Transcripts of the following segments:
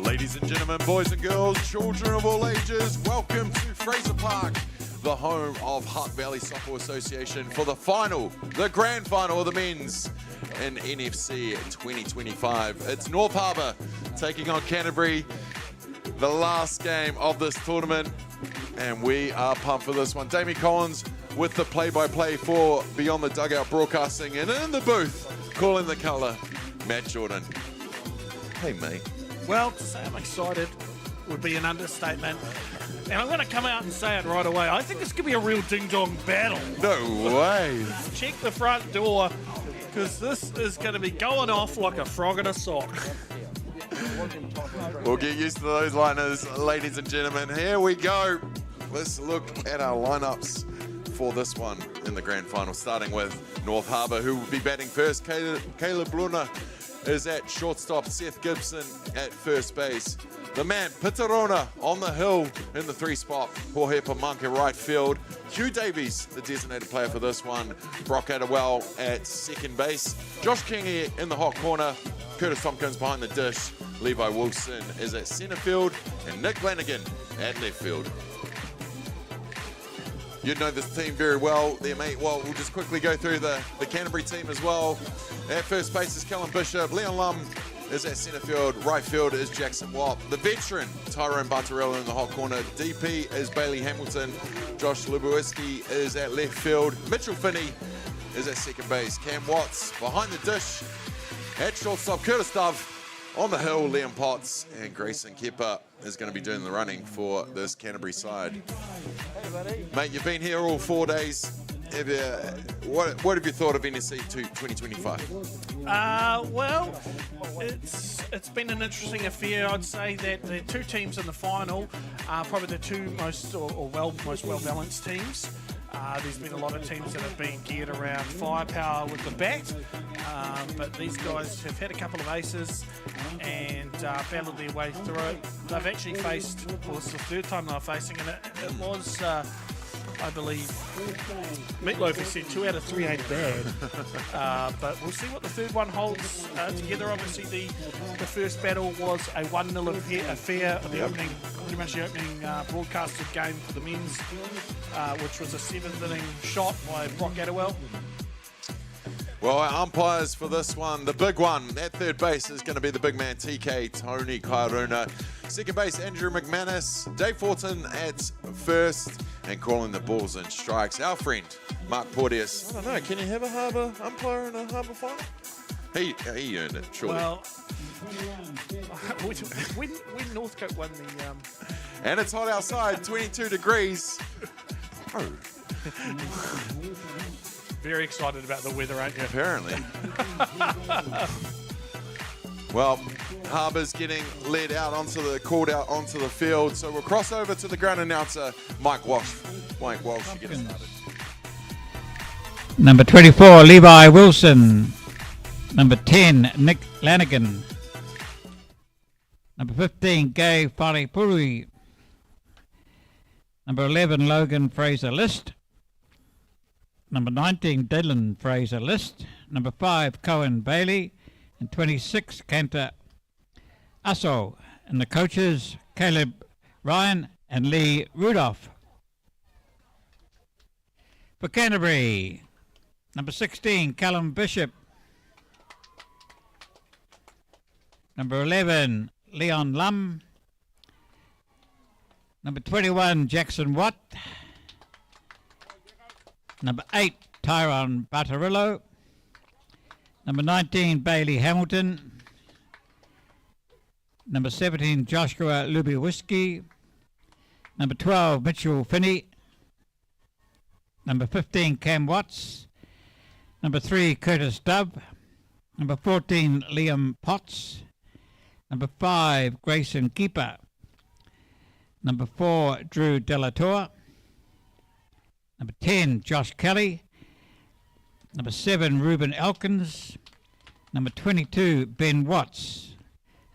Ladies and gentlemen, boys and girls, children of all ages, welcome to Fraser Park, the home of Hutt Valley Soccer Association for the final, the grand final of the men's in NFC 2025. It's North Harbour taking on Canterbury, the last game of this tournament, and we are pumped for this one. Damien Collins with the play-by-play for Beyond the Dugout Broadcasting, and in the booth, calling the colour, Matt Jordan. Hey, mate. Well, to say I'm excited would be an understatement. And I'm going to come out and say it right away. I think this could be a real ding-dong battle. No way. Check the front door, because this is going to be going off like a frog in a sock. We'll get used to those liners, ladies and gentlemen. Here we go. Let's look at our lineups for this one in the grand final, starting with North Harbour, who will be batting first. Caleb Luna is at shortstop, Seth Gibson at first base. The man, Pitarona, on the hill in the 3 spot. Jorge Pamanca right field. Hugh Davies, the designated player for this one. Brock Adderwell at second base. Josh Kingy in the hot corner. Curtis Tompkins behind the dish. Levi Wilson is at centre field. And Nick Lanigan at left field. You know this team very well there, mate. Well, we'll just quickly go through the Canterbury team as well. At first base is Callum Bishop. Leon Lum is at centre field. Right field is Jackson Watt. The veteran, Tyrone Bartarella in the hot corner. DP is Bailey Hamilton. Josh Lubowiski is at left field. Mitchell Finney is at second base. Cam Watts behind the dish. At shortstop, Curtis Dove. On the hill, Liam Potts and Grayson Kepper is going to be doing the running for this Canterbury side. Hey, buddy. Mate, you've been here all 4 days. What have you thought of NSC 2025? Well, it's been an interesting affair. I'd say that the 2 teams in the final are probably the 2 most well-balanced teams. There's been a lot of teams that have been geared around firepower with the bat, but these guys have had a couple of aces and battled their way through it. They've actually faced, well, this is the 3rd time they're facing, and it was, I believe, Meatloaf has said 2 out of 3 ain't bad. But we'll see what the 3rd one holds together. Obviously, the first battle was a 1-0 affair, pretty much the opening broadcasted game for the men's, which was a 7th inning shot by Brock Adderwell. Well, our umpires for this one, the big one at third base is going to be the big man TK, Tony Kairuna. Second base, Andrew McManus. Dave Fortin at first, and calling the balls and strikes, our friend, Mark Porteous. I don't know, can you have a Harbour umpire in a Harbour final? He earned it, surely. Well, when Northcote won the... And it's hot outside, 22 degrees. Oh. Very excited about the weather, aren't you? Apparently. Well, Harbour's getting called out onto the field. So we'll cross over to the ground announcer, Mike Walsh. Mike Walsh, you get us started. Number 24, Levi Wilson. Number 10, Nick Lanigan. Number 15, Gay Wharepuri. Number 11, Logan Fraser List. Number 19, Dylan Fraser List. Number 5, Cohen Bailey. And 26, Cantor Asso. And the coaches, Caleb Ryan and Lee Rudolph. For Canterbury, number 16, Callum Bishop. Number 11, Leon Lum. Number 21, Jackson Watt. Number 8, Tyrone Bartarillo. Number 19, Bailey Hamilton. Number 17, Joshua Lubowiski. Number 12, Mitchell Finney. Number 15, Cam Watts. Number 3, Curtis Dove. Number 14, Liam Potts. Number 5, Grayson Keeper. Number 4, Drew Delatour. Number 10, Josh Kelly. Number 7, Ruben Elkins. Number 22, Ben Watts.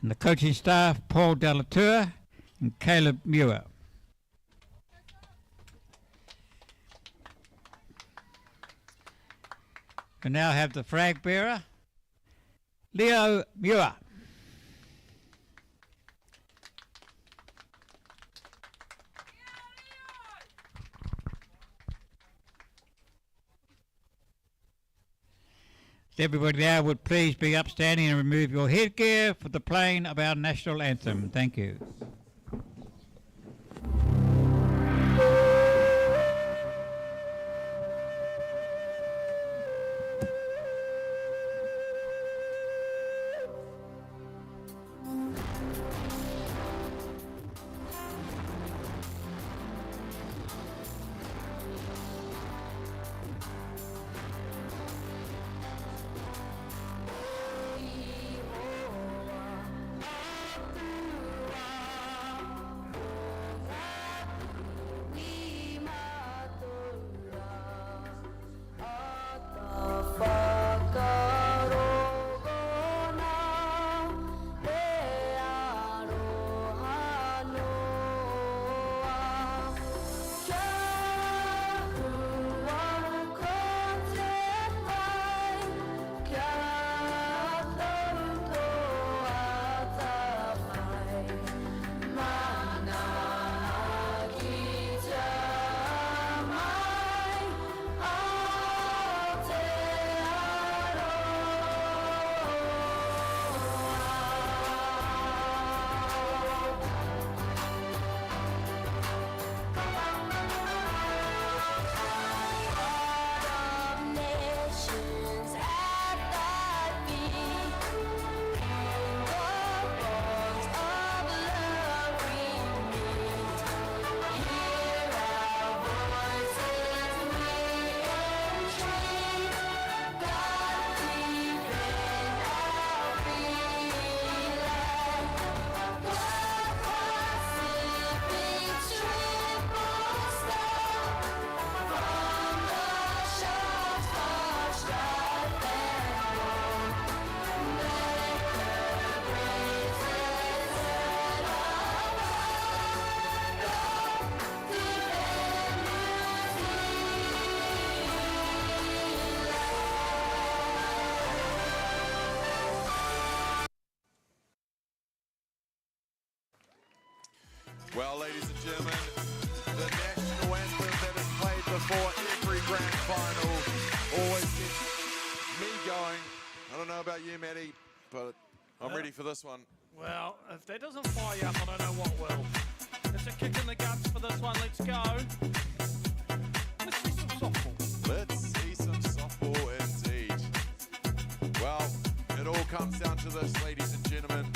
And the coaching staff, Paul Delatour and Caleb Muir. We now have the flag bearer, Leo Muir. If everybody there would please be upstanding and remove your headgear for the playing of our national anthem. Thank you. Well, ladies and gentlemen, the national anthem that is played before every grand final always gets me going. I don't know about you, Matty, but I'm ready for this one. Well, if that doesn't fire you up, I don't know what will. It's a kick in the guts for this one. Let's go. Let's see some softball. Let's see some softball indeed. Well, it all comes down to this, ladies and gentlemen.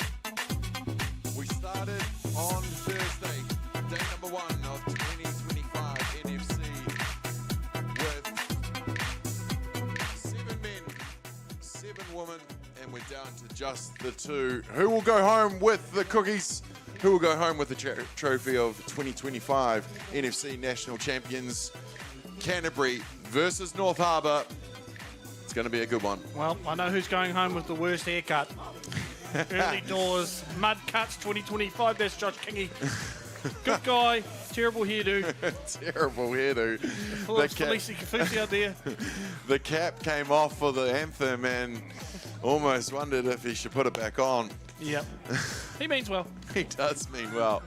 We started on Thursday, day number 1 of 2025 NFC with 7 men, 7 women, and we're down to just the 2. Who will go home with the cookies? Who will go home with the trophy of 2025 NFC National Champions? Canterbury versus North Harbour. It's going to be a good one. Well, I know who's going home with the worst haircut. Early doors, mud cuts 2025. That's Josh Kingy. Good guy, terrible hairdo. Terrible hairdo. Felicia Kafusi out there. The cap came off for the anthem and almost wondered if he should put it back on. Yep. He means well. He does mean well.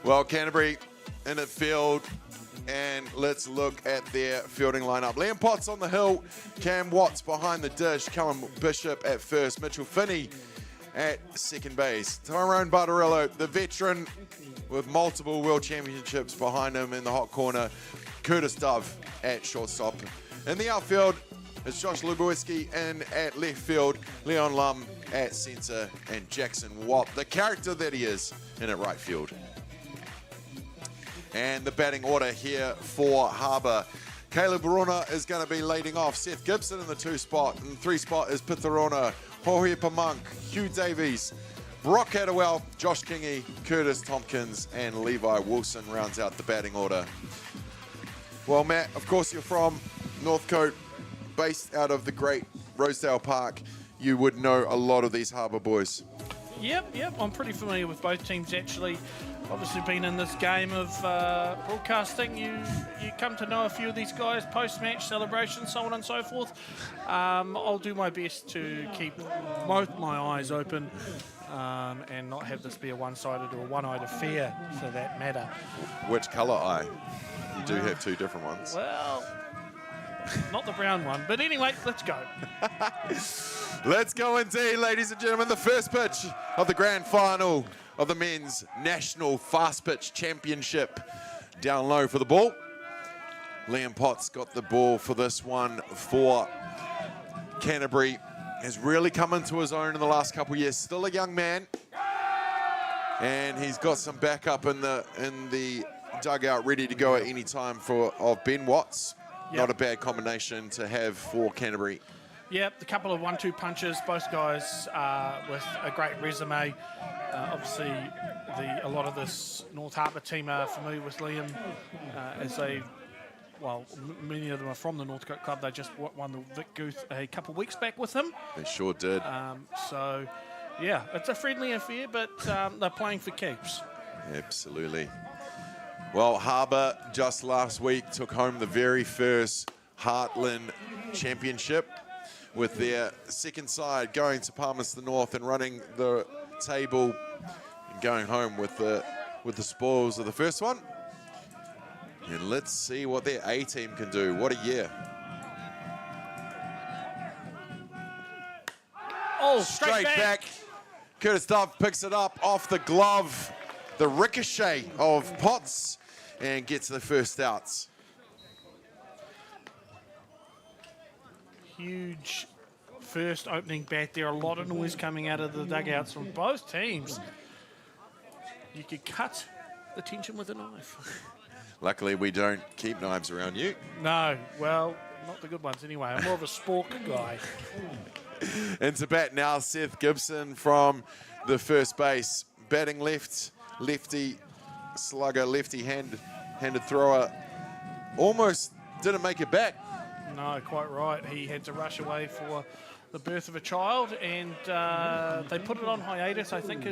Well, Canterbury in the field, and let's look at their fielding lineup. Liam Potts on the hill, Cam Watts behind the dish, Callum Bishop at first, Mitchell Finney at second base, Tyrone Bartarello, the veteran with multiple world championships behind him in the hot corner, Curtis Dove at shortstop. In the outfield, it's Josh Lubowiski in at left field, Leon Lum at centre, and Jackson Watt, the character that he is, in at right field. And the batting order here for Harbour. Caleb Barona is going to be leading off. Seth Gibson in the 2 spot. And 3 spot is Pitharona, Hohe Pamunk, Hugh Davies, Brock Cadwell, Josh Kingy, Curtis Tompkins, and Levi Wilson rounds out the batting order. Well, Matt, of course you're from Northcote, based out of the great Rosedale Park. You would know a lot of these Harbour boys. Yep. I'm pretty familiar with both teams, actually. Obviously been in this game of broadcasting. You come to know a few of these guys, post-match celebrations, so on and so forth. I'll do my best to keep both my eyes open and not have this be a one-sided or one-eyed affair for that matter. Which colour eye? You do have 2 different ones. Well, Not the brown one. But anyway, let's go. Let's go indeed, ladies and gentlemen. The first pitch of the grand final of the men's National Fastpitch Championship. Down low for the ball. Liam Potts got the ball for this one for Canterbury. Has really come into his own in the last couple of years. Still a young man. And he's got some backup in the dugout ready to go at any time of Ben Watts. Yep. Not a bad combination to have for Canterbury. Yep, a couple of 1-2 punches. Both guys with a great resume. Obviously, a lot of this North Harbour team are familiar with Liam as many of them are from the Northcote Club. They just won the Vic Guth a couple of weeks back with him. They sure did. So, yeah, it's a friendly affair, but they're playing for keeps. Absolutely. Well, Harbour just last week took home the very first Heartland Championship with their second side going to Palmerston North and running the table and going home with the spoils of the first one. And let's see what their A team can do. What a year. Oh, Straight back. Curtis Dove picks it up off the glove. The ricochet of Potts and gets the first outs. Huge first opening bat there. A lot of noise coming out of the dugouts from both teams. You could cut the tension with a knife. Luckily, we don't keep knives around you. No, well, not the good ones anyway. I'm more of a spork guy. Into bat now, Seth Gibson from the first base. Batting left, lefty slugger, lefty-handed thrower. Almost didn't make it back. No, quite right. He had to rush away for the birth of a child, and they put it on hiatus. I think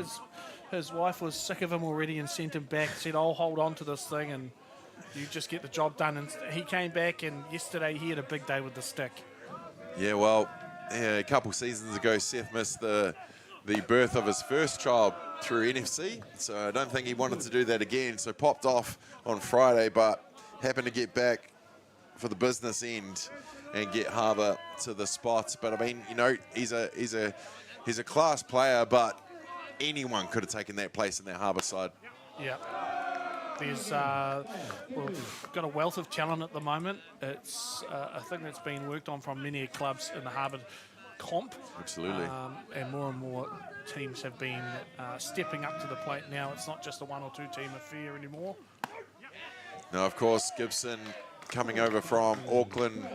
his wife was sick of him already and sent him back, said, I'll hold on to this thing and you just get the job done. And he came back, and yesterday he had a big day with the stick. Yeah, well, a couple seasons ago, Seth missed the birth of his first child through NFC, so I don't think he wanted to do that again. So popped off on Friday, but happened to get back for the business end and get Harbour to the spot. But I mean, you know, he's a class player, but anyone could have taken that place in that Harbour side. Yeah. There's we've got a wealth of talent at the moment. It's a thing that's been worked on from many clubs in the Harbour comp. Absolutely. And more teams have been stepping up to the plate now. It's not just a 1 or 2 team affair anymore. Now, of course, Gibson coming over from Auckland.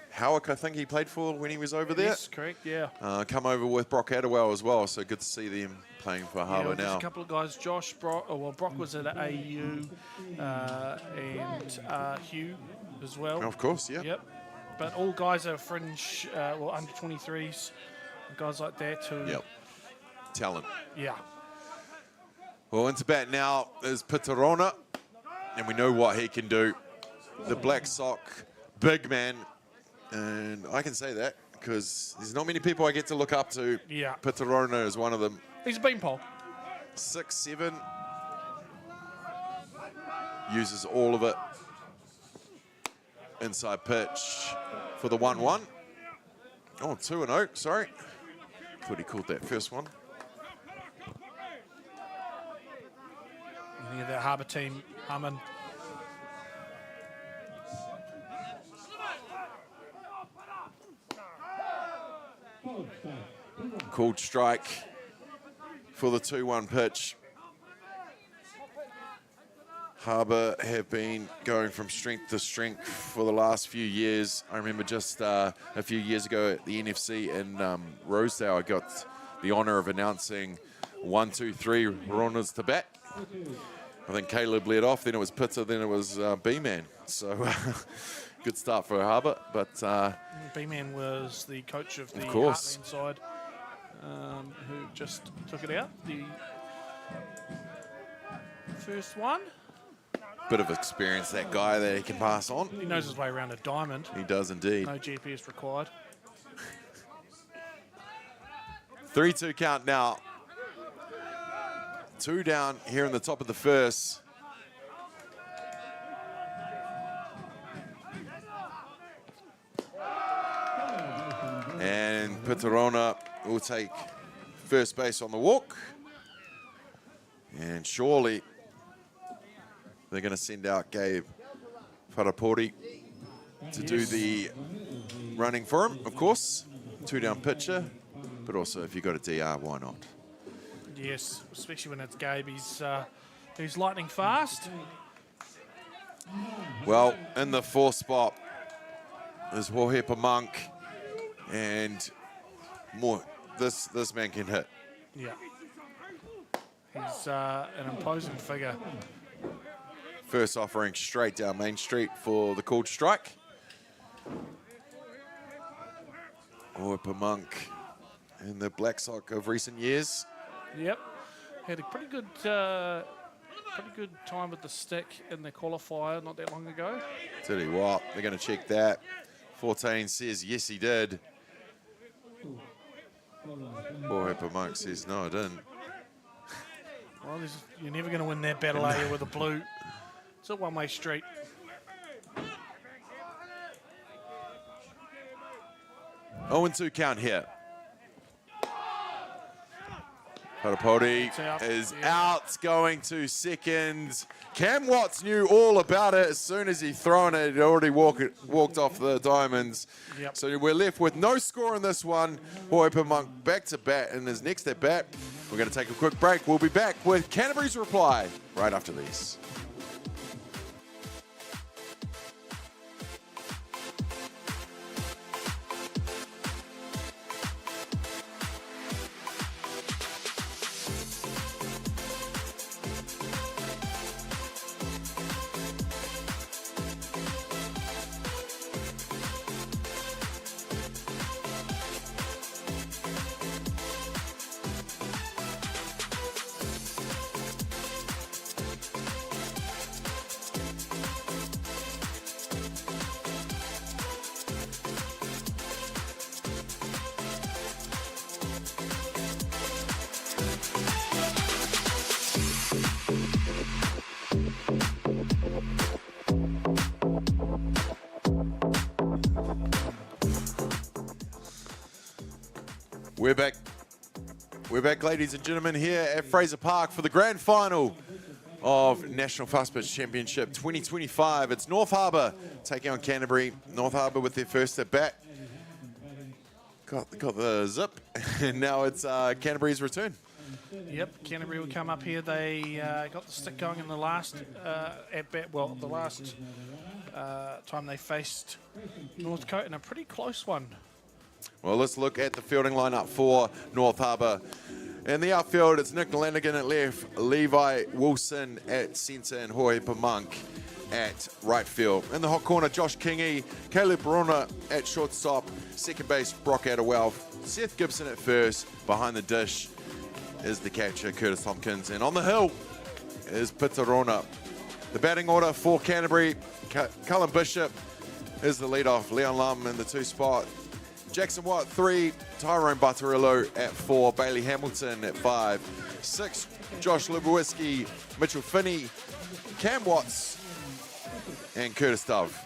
Howick, I think he played for when he was over there. Yes, correct, yeah. Come over with Brock Adderwell as well, so good to see them playing for Harbour There's now. a couple of guys, Brock was at AU and Hugh as well. Of course, yeah. Yep. But all guys are fringe, under 23s, guys like that who... Yep. Talent. Yeah. Well, into bat now is Pitarona, and we know what he can do. The black sock, big man, and I can say that because there's not many people I get to look up to. Yeah. Pitarona is one of them. He's a beanpole. 6'7". Uses all of it. Inside pitch for the 1-1. Oh, 2-0, sorry. Thought he called that first one. Any of that Harbour team humming. Called strike for the 2-1 pitch. Harbour have been going from strength to strength for the last few years. I remember just a few years ago at the NFC in Rosedale, I got the honour of announcing 1, 2, 3 runners to bat. I think Caleb led off, then it was Pitta, then it was B-Man. So good start for Harbour, but... B-Man was the coach of the course. Heartland side who just took it out. The first one. Bit of experience, that guy that he can pass on. He knows his way around a diamond. He does indeed. No GPS required. 3-2 count now. 2 down here in the top of the first. Pitarona will take first base on the walk. And surely they're going to send out Gabe Farapori to do the running for him, of course. 2-down pitcher, but also if you've got a DR, why not? Yes, especially when it's Gabe. He's lightning fast. Well, in the fourth spot is Wohepa Monk, and more. This man can hit. Yeah. He's an imposing figure. First offering straight down Main Street for the called strike. Wohepa Monk in the Black Sock of recent years. Yep. Had a pretty good time with the stick in the qualifier not that long ago. Tell you what, they're going to check that. 14 says yes, he did. Wohepa Monk says no, I didn't. Well, you're never going to win that battle, are you, with a blue? It's a one-way street. Oh, and 2 count here. Parapodi is out, going to second. Cam Watts knew all about it. As soon as he thrown it, he'd already walked off the diamonds. Yep. So we're left with no score in this one. Wohepa Monk back to bat in his next at bat. We're going to take a quick break. We'll be back with Canterbury's reply right after these. We're back. We're back, ladies and gentlemen, here at Fraser Park for the grand final of National Fastpitch Championship 2025. It's North Harbour taking on Canterbury. North Harbour with their first at bat. Got the zip, and now it's Canterbury's return. Yep, Canterbury will come up here. They got the stick going in the last at bat. Well, the last time they faced Northcote in a pretty close one. Well, let's look at the fielding lineup for North Harbour. In the outfield, it's Nick Lanigan at left, Levi Wilson at centre, and Wohepa Monk at right field. In the hot corner, Josh Kingy, Caleb Barona at shortstop, second base, Brock Adderwell, Seth Gibson at first. Behind the dish is the catcher, Curtis Tompkins, and on the hill is Pitarona. The batting order for Canterbury, Cullen Bishop is the leadoff, Leon Lum in the 2 spot, Jackson Watt 3, Tyrone Butterillo at 4, Bailey Hamilton at 5, 6, Josh Lubowiski, Mitchell Finney, Cam Watts, and Curtis Dove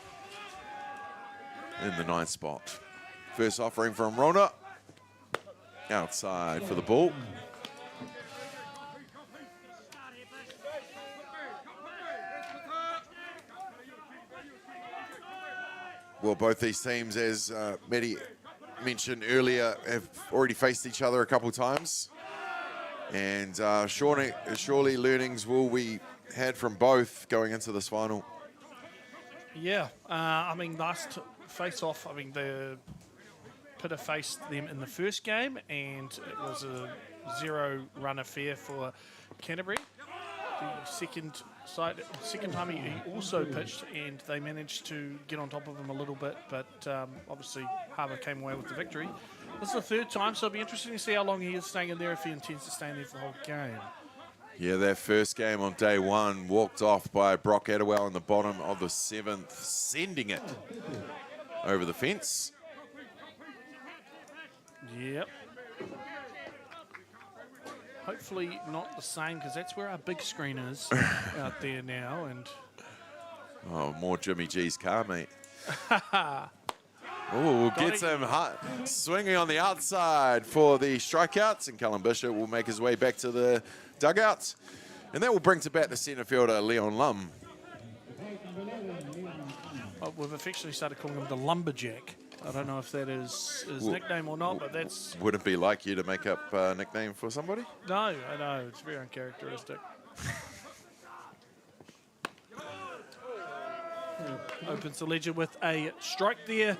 in the 9th spot. First offering from Rona, outside for the ball. Well, both these teams, as Matty mentioned earlier, have already faced each other a couple of times. And surely learnings will be had from both going into this final. Yeah, I mean, last face-off, I mean, the Pitta faced them in the first game, and it was a 0-run affair for Canterbury. The second time he also pitched, and they managed to get on top of him a little bit, but obviously Harbour came away with the victory. This is the 3rd time, so it'll be interesting to see how long he is staying in there, if he intends to stay in there for the whole game. Yeah, that first game on day 1 walked off by Brock Adderwell in the bottom of the 7th, sending it over the fence. Yep. Hopefully not the same, because that's where our big screen is out there now. And oh, more Jimmy G's car, mate. Oh, gets him swinging on the outside for the strikeouts, and Cullen Bishop will make his way back to the dugouts. And that will bring to bat the centre fielder, Leon Lum. Well, we've officially started calling him the Lumberjack. I don't know if that is his nickname or not, but that's... Would it be like you to make up a nickname for somebody? No, I know. It's very uncharacteristic. Opens the ledger with a strike there.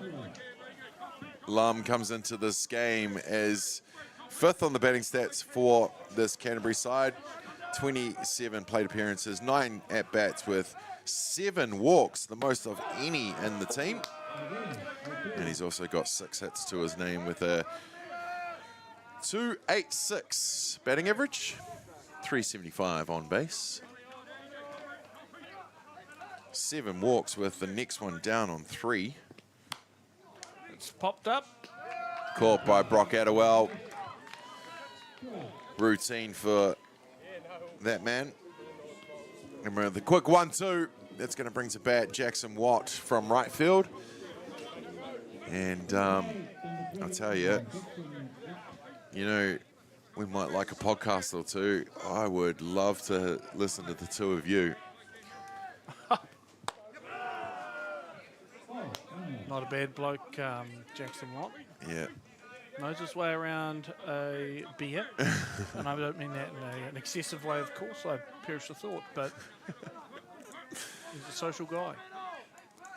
Lum comes into this game as 5th on the batting stats for this Canterbury side. 27 plate appearances, 9 at-bats with 7 walks, the most of any in the team. And he's also got 6 hits to his name with a 286 batting average, 375 on base. 7 walks with the next one down on 3. It's popped up. Caught by Brock Adderwell. Routine for that man. And with the quick 1-2, that's going to bring to bat Jackson Watt from right field. And I'll tell you, you know, we might like a podcast or two. I would love to listen to the two of you. Not a bad bloke, Jackson Watt. Yeah. Knows his way around a beer. And I don't mean that in an excessive way, of course. I perish the thought, but he's a social guy.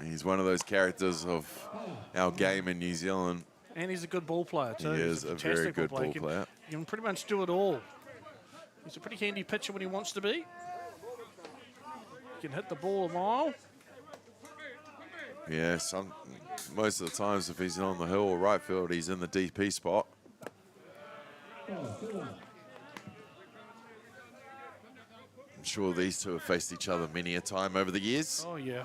He's one of those characters of our game in New Zealand. And he's a good ball player, too. He is a very good ball player. He can pretty much do it all. He's a pretty handy pitcher when he wants to be. He can hit the ball a mile. Yeah, most of the times if he's on the hill or right field, he's in the DP spot. I'm sure these two have faced each other many a time over the years. Oh, yeah.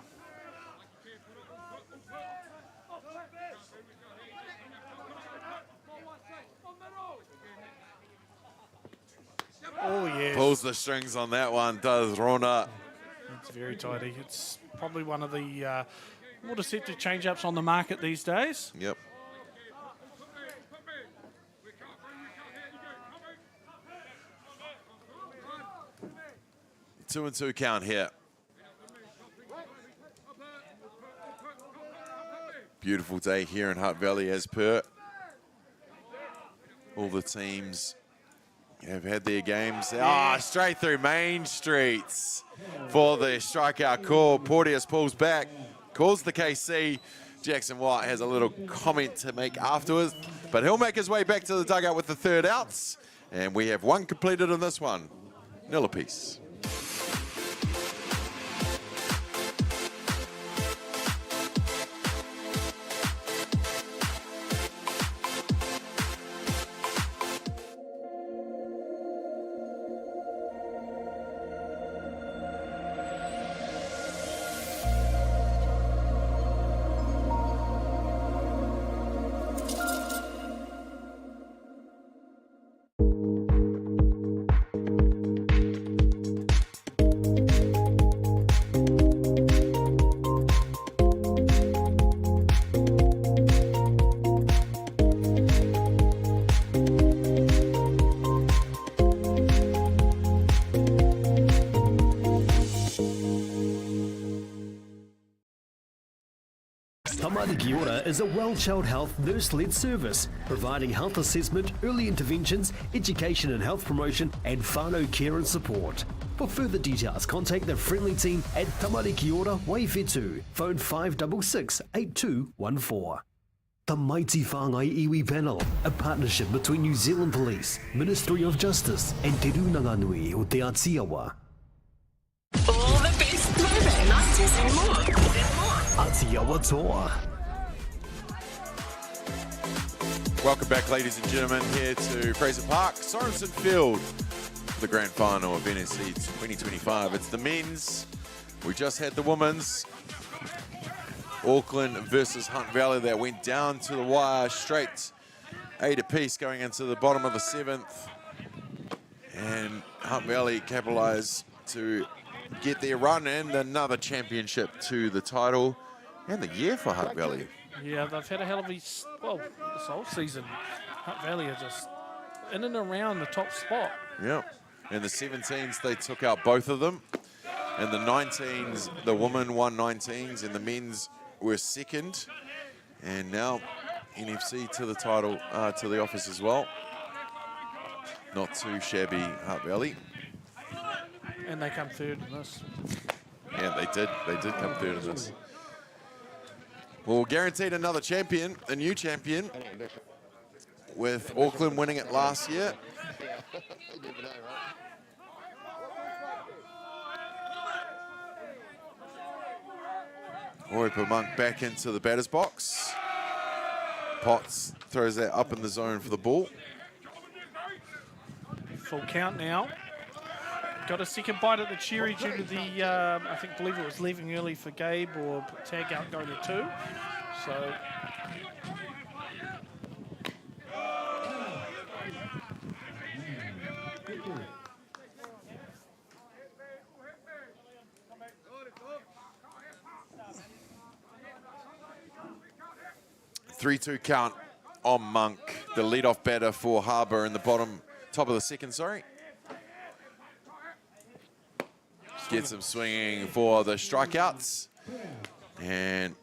Oh, yes. Pulls the strings on that one, does Rona. It's very tidy. It's probably one of the more deceptive change-ups on the market these days. Yep. Two and two count here. Beautiful day here in Hutt Valley as per. All the teams have had their games. Ah, straight through Main Streets for the strikeout call. Porteous pulls back, calls the KC. Jackson White has a little comment to make afterwards, but he'll make his way back to the dugout with the third outs. And we have one completed in this one. Nil apiece. Tamariki Ora is a well-child health nurse-led service, providing health assessment, early interventions, education and health promotion, and whānau care and support. For further details, contact the friendly team at Tamariki Ora Waiwhetu, phone 566-8214. The Mighty Whāngai Iwi Panel, a partnership between New Zealand Police, Ministry of Justice, and Te Runanganui o Te Atiawa. All the best throwback 90s and more. Atiawa Toa. Welcome back, ladies and gentlemen, here to Fraser Park, Sorensen Field, for the grand final of NSC 2025. It's the men's. We just had the women's. Auckland versus Hunt Valley that went down to the wire, straight 8 apiece going into the bottom of the 7th. And Hunt Valley capitalised to get their run and another championship to the title and the year for Hutt Valley. Yeah, they've had a hell of a, well, this whole season. Hutt Valley are just in and around the top spot. Yeah. In the 17s, they took out both of them. In the 19s, the women won 19s, and the men's were second. And now NFC to the title, to the office as well. Not too shabby, Hutt Valley. And they come third in this. Yeah, they did. They did come third in this. Well, guaranteed another champion, a new champion, with Auckland winning it last year. Oripa Monk back into the batter's box. Potts throws that up in the zone for the ball. Full count now. Got a second bite at the cherry due to the, I believe it was leaving early for Gabe or tag out going to 2. So. Three-two count on Monk, the leadoff batter for Harbour in the top of the second, sorry. Gets him swinging for the strikeouts. And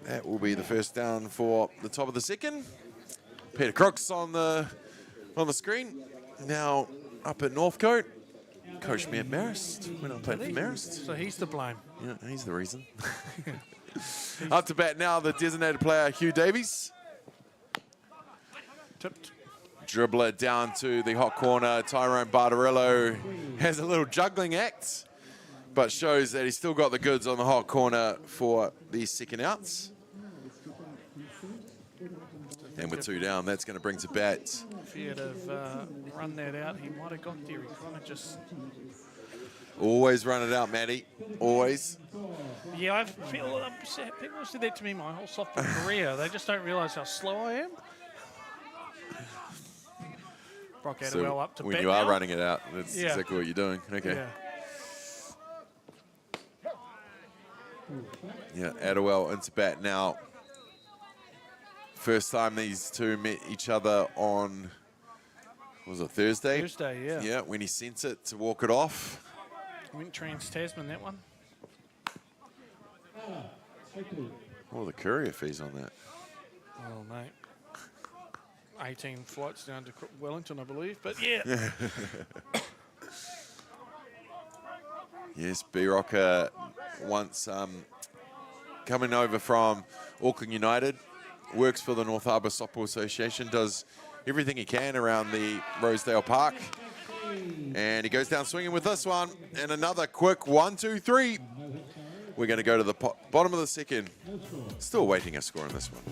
that will be the first down for the top of the second. Peter Crooks on the screen. Now up at Northcote. Coach Matt Marist. When I played for Marist. So he's to blame. Yeah, he's the reason. Up to bat now, the designated player, Hugh Davies. Tipped. Dribbler down to the hot corner. Tyrone Barbarello has a little juggling act, but shows that he's still got the goods on the hot corner for these second outs. And with 2 down, that's going to bring to bat. If he had have run that out, he might have got there. He kind of just... Always run it out, Matty. Always. Yeah, people have said that to me my whole softball career. They just don't realise how slow I am. Brock Adderwell up to when bat you are now. running it out, that's exactly what you're doing. Okay. Yeah, Adderwell into bat now. First time these two met each other on, was it Thursday? Thursday, yeah. Yeah, when he sent it to walk it off. Went trans-Tasman, that one. Oh, the courier fees on that. Oh, mate. 18 flights down to Wellington, I believe. But, yeah. Yes, B-Rocker once coming over from Auckland United, works for the North Harbour Softball Association, does everything he can around the Rosedale Park. And he goes down swinging with this one. And another quick 1, 2, 3. We're going to go to the bottom of the second. Still waiting a score on this one.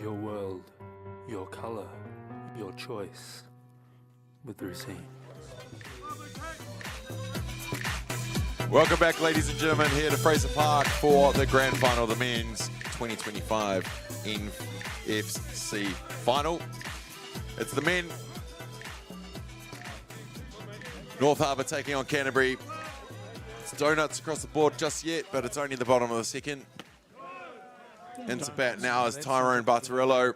Your world, your colour, your choice. With Racine. Welcome back, ladies and gentlemen, here to Fraser Park for the grand final, the men's 2025 NFC final. It's the men. North Harbour taking on Canterbury. It's donuts across the board just yet, but it's only the bottom of the second. Into bat now is Tyrone Bartorillo.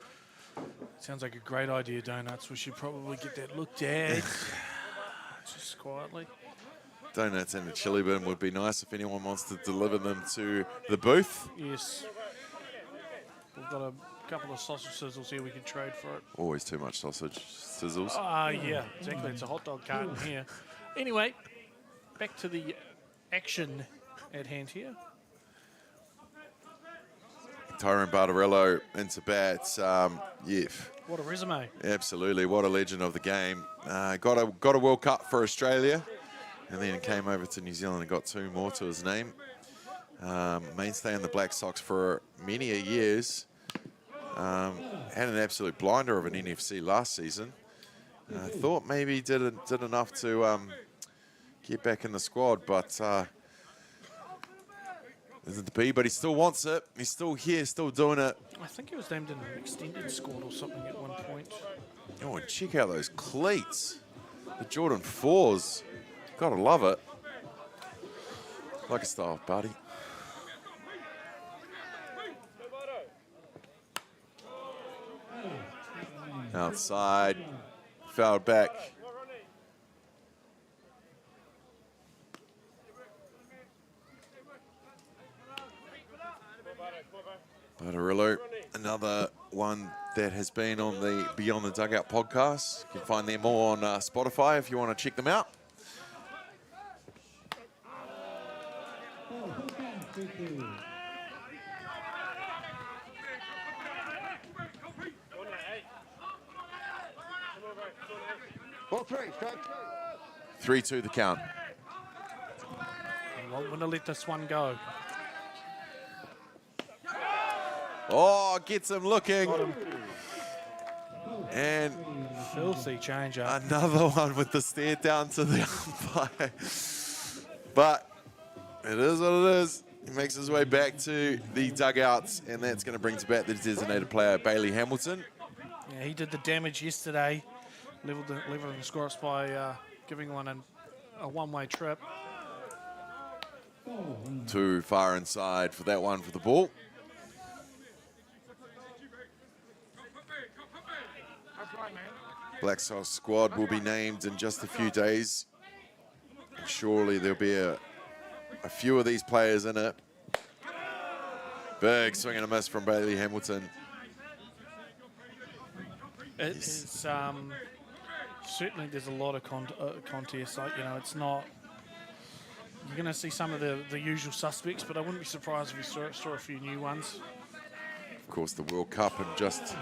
Sounds like a great idea, donuts. We should probably get that looked at. Just quietly. Donuts and a chili bin would be nice if anyone wants to deliver them to the booth. Yes. We've got a couple of sausage sizzles here we can trade for it. Always too much sausage sizzles. Yeah, exactly. It's a hot dog carton here. Anyway, back to the action at hand here. Tyrone Bartorillo into bat. Yeah, What a resume. absolutely. What a legend of the game. Got a World Cup for Australia, and then came over to New Zealand and got 2 more to his name. Mainstay in the Black Sox for many years. Had an absolute blinder of an NFC last season. Thought maybe did enough to get back in the squad, but isn't to be. But he still wants it. He's still here, still doing it. I think he was named in an extended squad or something at one point. Oh, and check out those cleats. The Jordan 4s. Gotta love it. Like a style, buddy. Outside. Fouled back. Bartorillo, another one that has been on the Beyond the Dugout podcast. You can find them all on Spotify if you want to check them out. Ball 3, strike 3-2 the count. I'm not going to let this one go. Oh, gets him looking. And Filthy changer. another one with the stare down to the umpire. But it is what it is. He makes his way back to the dugouts, and that's going to bring to bat the designated player, Bailey Hamilton. Yeah, he did the damage yesterday. Leveling the scores by giving one a one-way trip. Too far inside for that one for the ball. Black Sox squad will be named in just a few days. Surely there'll be a few of these players in it. Big swing and a miss from Bailey Hamilton. It is certainly there's a lot of contests. Like, you know, it's not. You're going to see some of the usual suspects, but I wouldn't be surprised if we saw a few new ones. Of course, the World Cup in just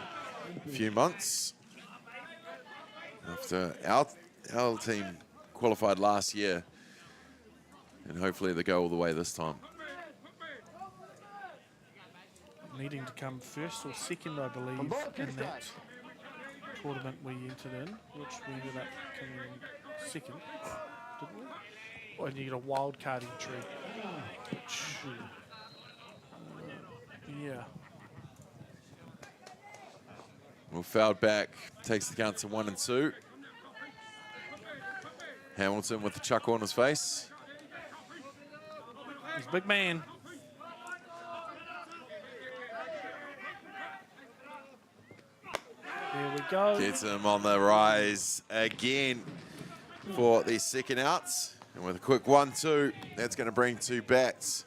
a few months. After our team qualified last year, and hopefully they go all the way this time. Needing to come first or second, I believe, in that tournament we entered in, which we ended up coming second, didn't we? Or you get a wild card entry. Which, yeah. Well, fouled back, takes the count to 1-2. Hamilton with the chuckle on his face. He's a big man. There we go. Gets him on the rise again for the second outs. And with a quick 1-2, that's going to bring to bats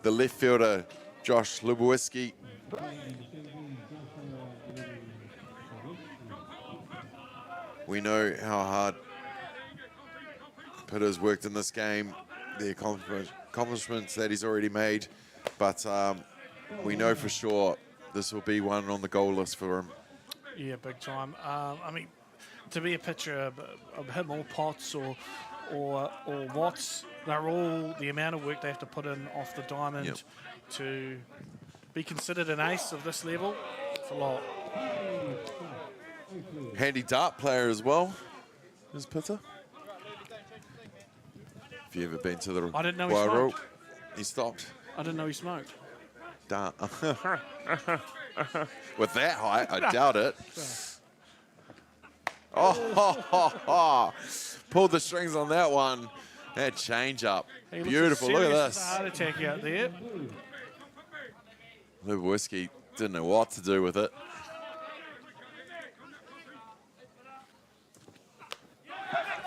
the left fielder, Josh Lubowiski. We know how hard Pitter's worked in this game, the accomplishments that he's already made, but we know for sure this will be one on the goal list for him. Yeah, big time. I mean, to be a pitcher of him or Potts or Watts, they're all the amount of work they have to put in off the diamond to be considered an ace of this level. It's a lot. Handy dart player as well, is Pitter. If you ever been to the I didn't know he wire rope, smoked. he stopped. I didn't know he smoked. Dart. With that height, I doubt it. Oh, pulled the strings on that one That change up. He looks Beautiful. as Look at serious as this. a heart attack out there. Lubowiski didn't know what to do with it.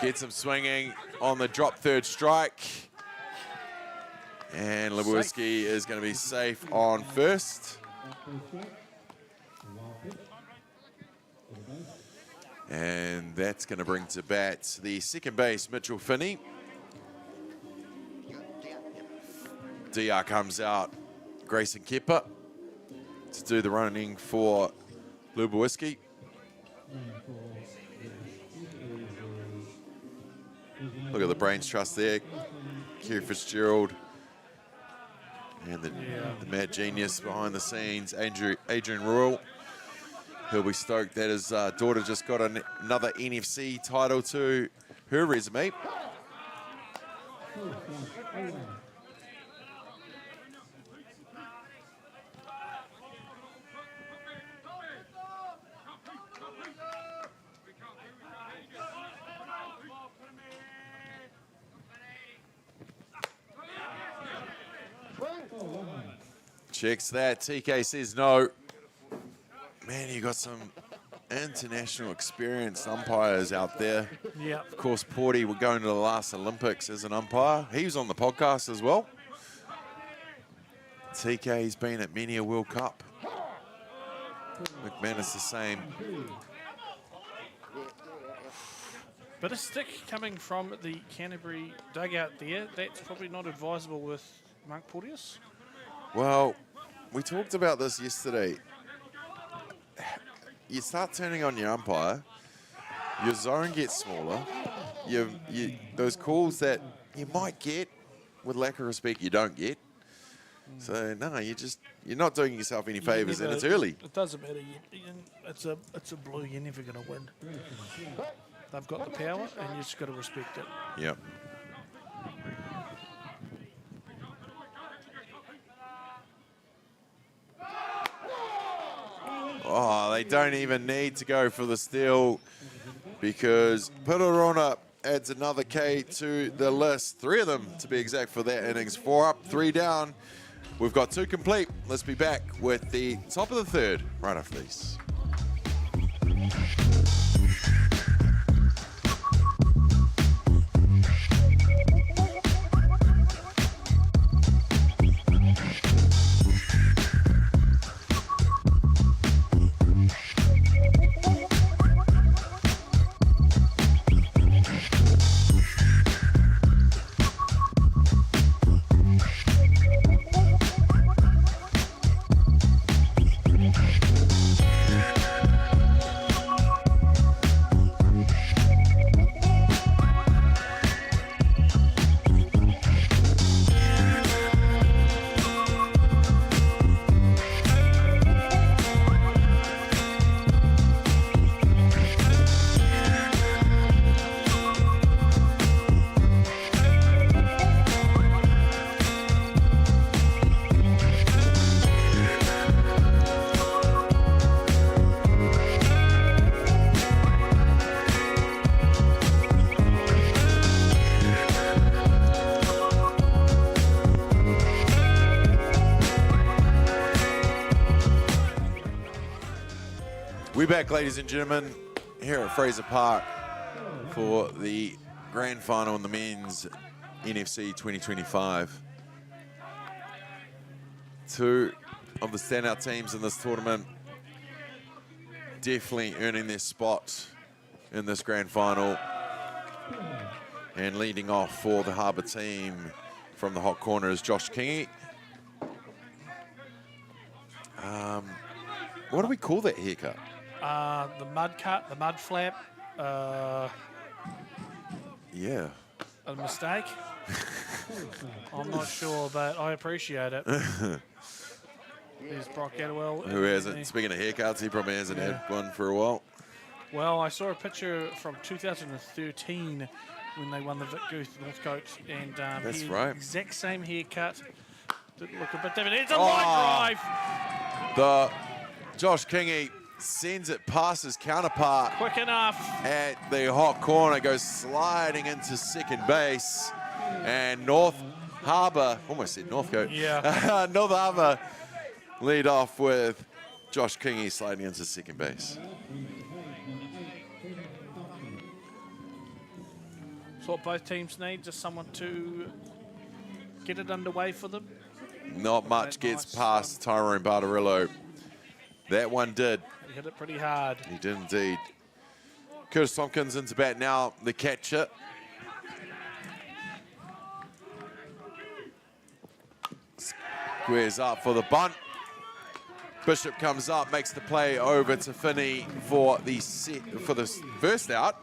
Gets him swinging on the drop third strike. And Lubowiski is going to be safe on first. And that's going to bring to bat the second base, Mitchell Finney. DR comes out, Grayson Kepper to do the running for Lubowiski. Look at the brains trust there. Kerry Fitzgerald and the mad genius behind the scenes, Adrian Royal. He'll be stoked that his daughter just got another NFC title to her resume. Checks that. TK says no. Man, you got some international experienced umpires out there. Yeah. Of course, Porty will go into the last Olympics as an umpire. He was on the podcast as well. TK's been at many a World Cup. McManus the same. But a stick coming from the Canterbury dugout there, that's probably not advisable with Mark Porteous. Well, we talked about this yesterday. You start turning on your umpire, your zone gets smaller. Those calls that you might get, with lack of respect, you don't get. So no, you're not doing yourself any favours, and it's early. It doesn't matter. It's a blue. You're never going to win. They've got the power, and you just got to respect it. Yep. Oh, they don't even need to go for the steal because Pitarona adds another K to the list. 3 of them, to be exact, for that innings. 4 up, 3 down. We've got 2 complete. Let's be back with the top of the third right after these. We're back, ladies and gentlemen, here at Fraser Park for the grand final in the men's NFC 2025. 2 of the standout teams in this tournament definitely earning their spot in this grand final. And leading off for the Harbour team from the hot corner is Josh Kingy. What do we call that haircut? The mud cut, the mud flap. Yeah. A mistake. I'm not sure, but I appreciate it. There's Brock Adwell. Who hasn't, speaking of haircuts, he probably hasn't had one for a while. Well, I saw a picture from 2013 when they won the Vic Guth Northcote, and That's he had right. the exact same haircut. Didn't look a bit different. It's a line drive. The Josh Kingy sends it past his counterpart Quick enough. at the hot corner, goes sliding into second base. And North Harbour, almost said Northcote. Yeah. North Harbour lead off with Josh Kingy sliding into second base. So what both teams need, just someone to get it underway for them. Not much That gets nice past Tyrone Bartarillo. That one did. He hit it pretty hard. He did indeed. Curtis Tompkins into bat now, the catcher. Squares up for the bunt. Bishop comes up, makes the play over to Finney for the first out,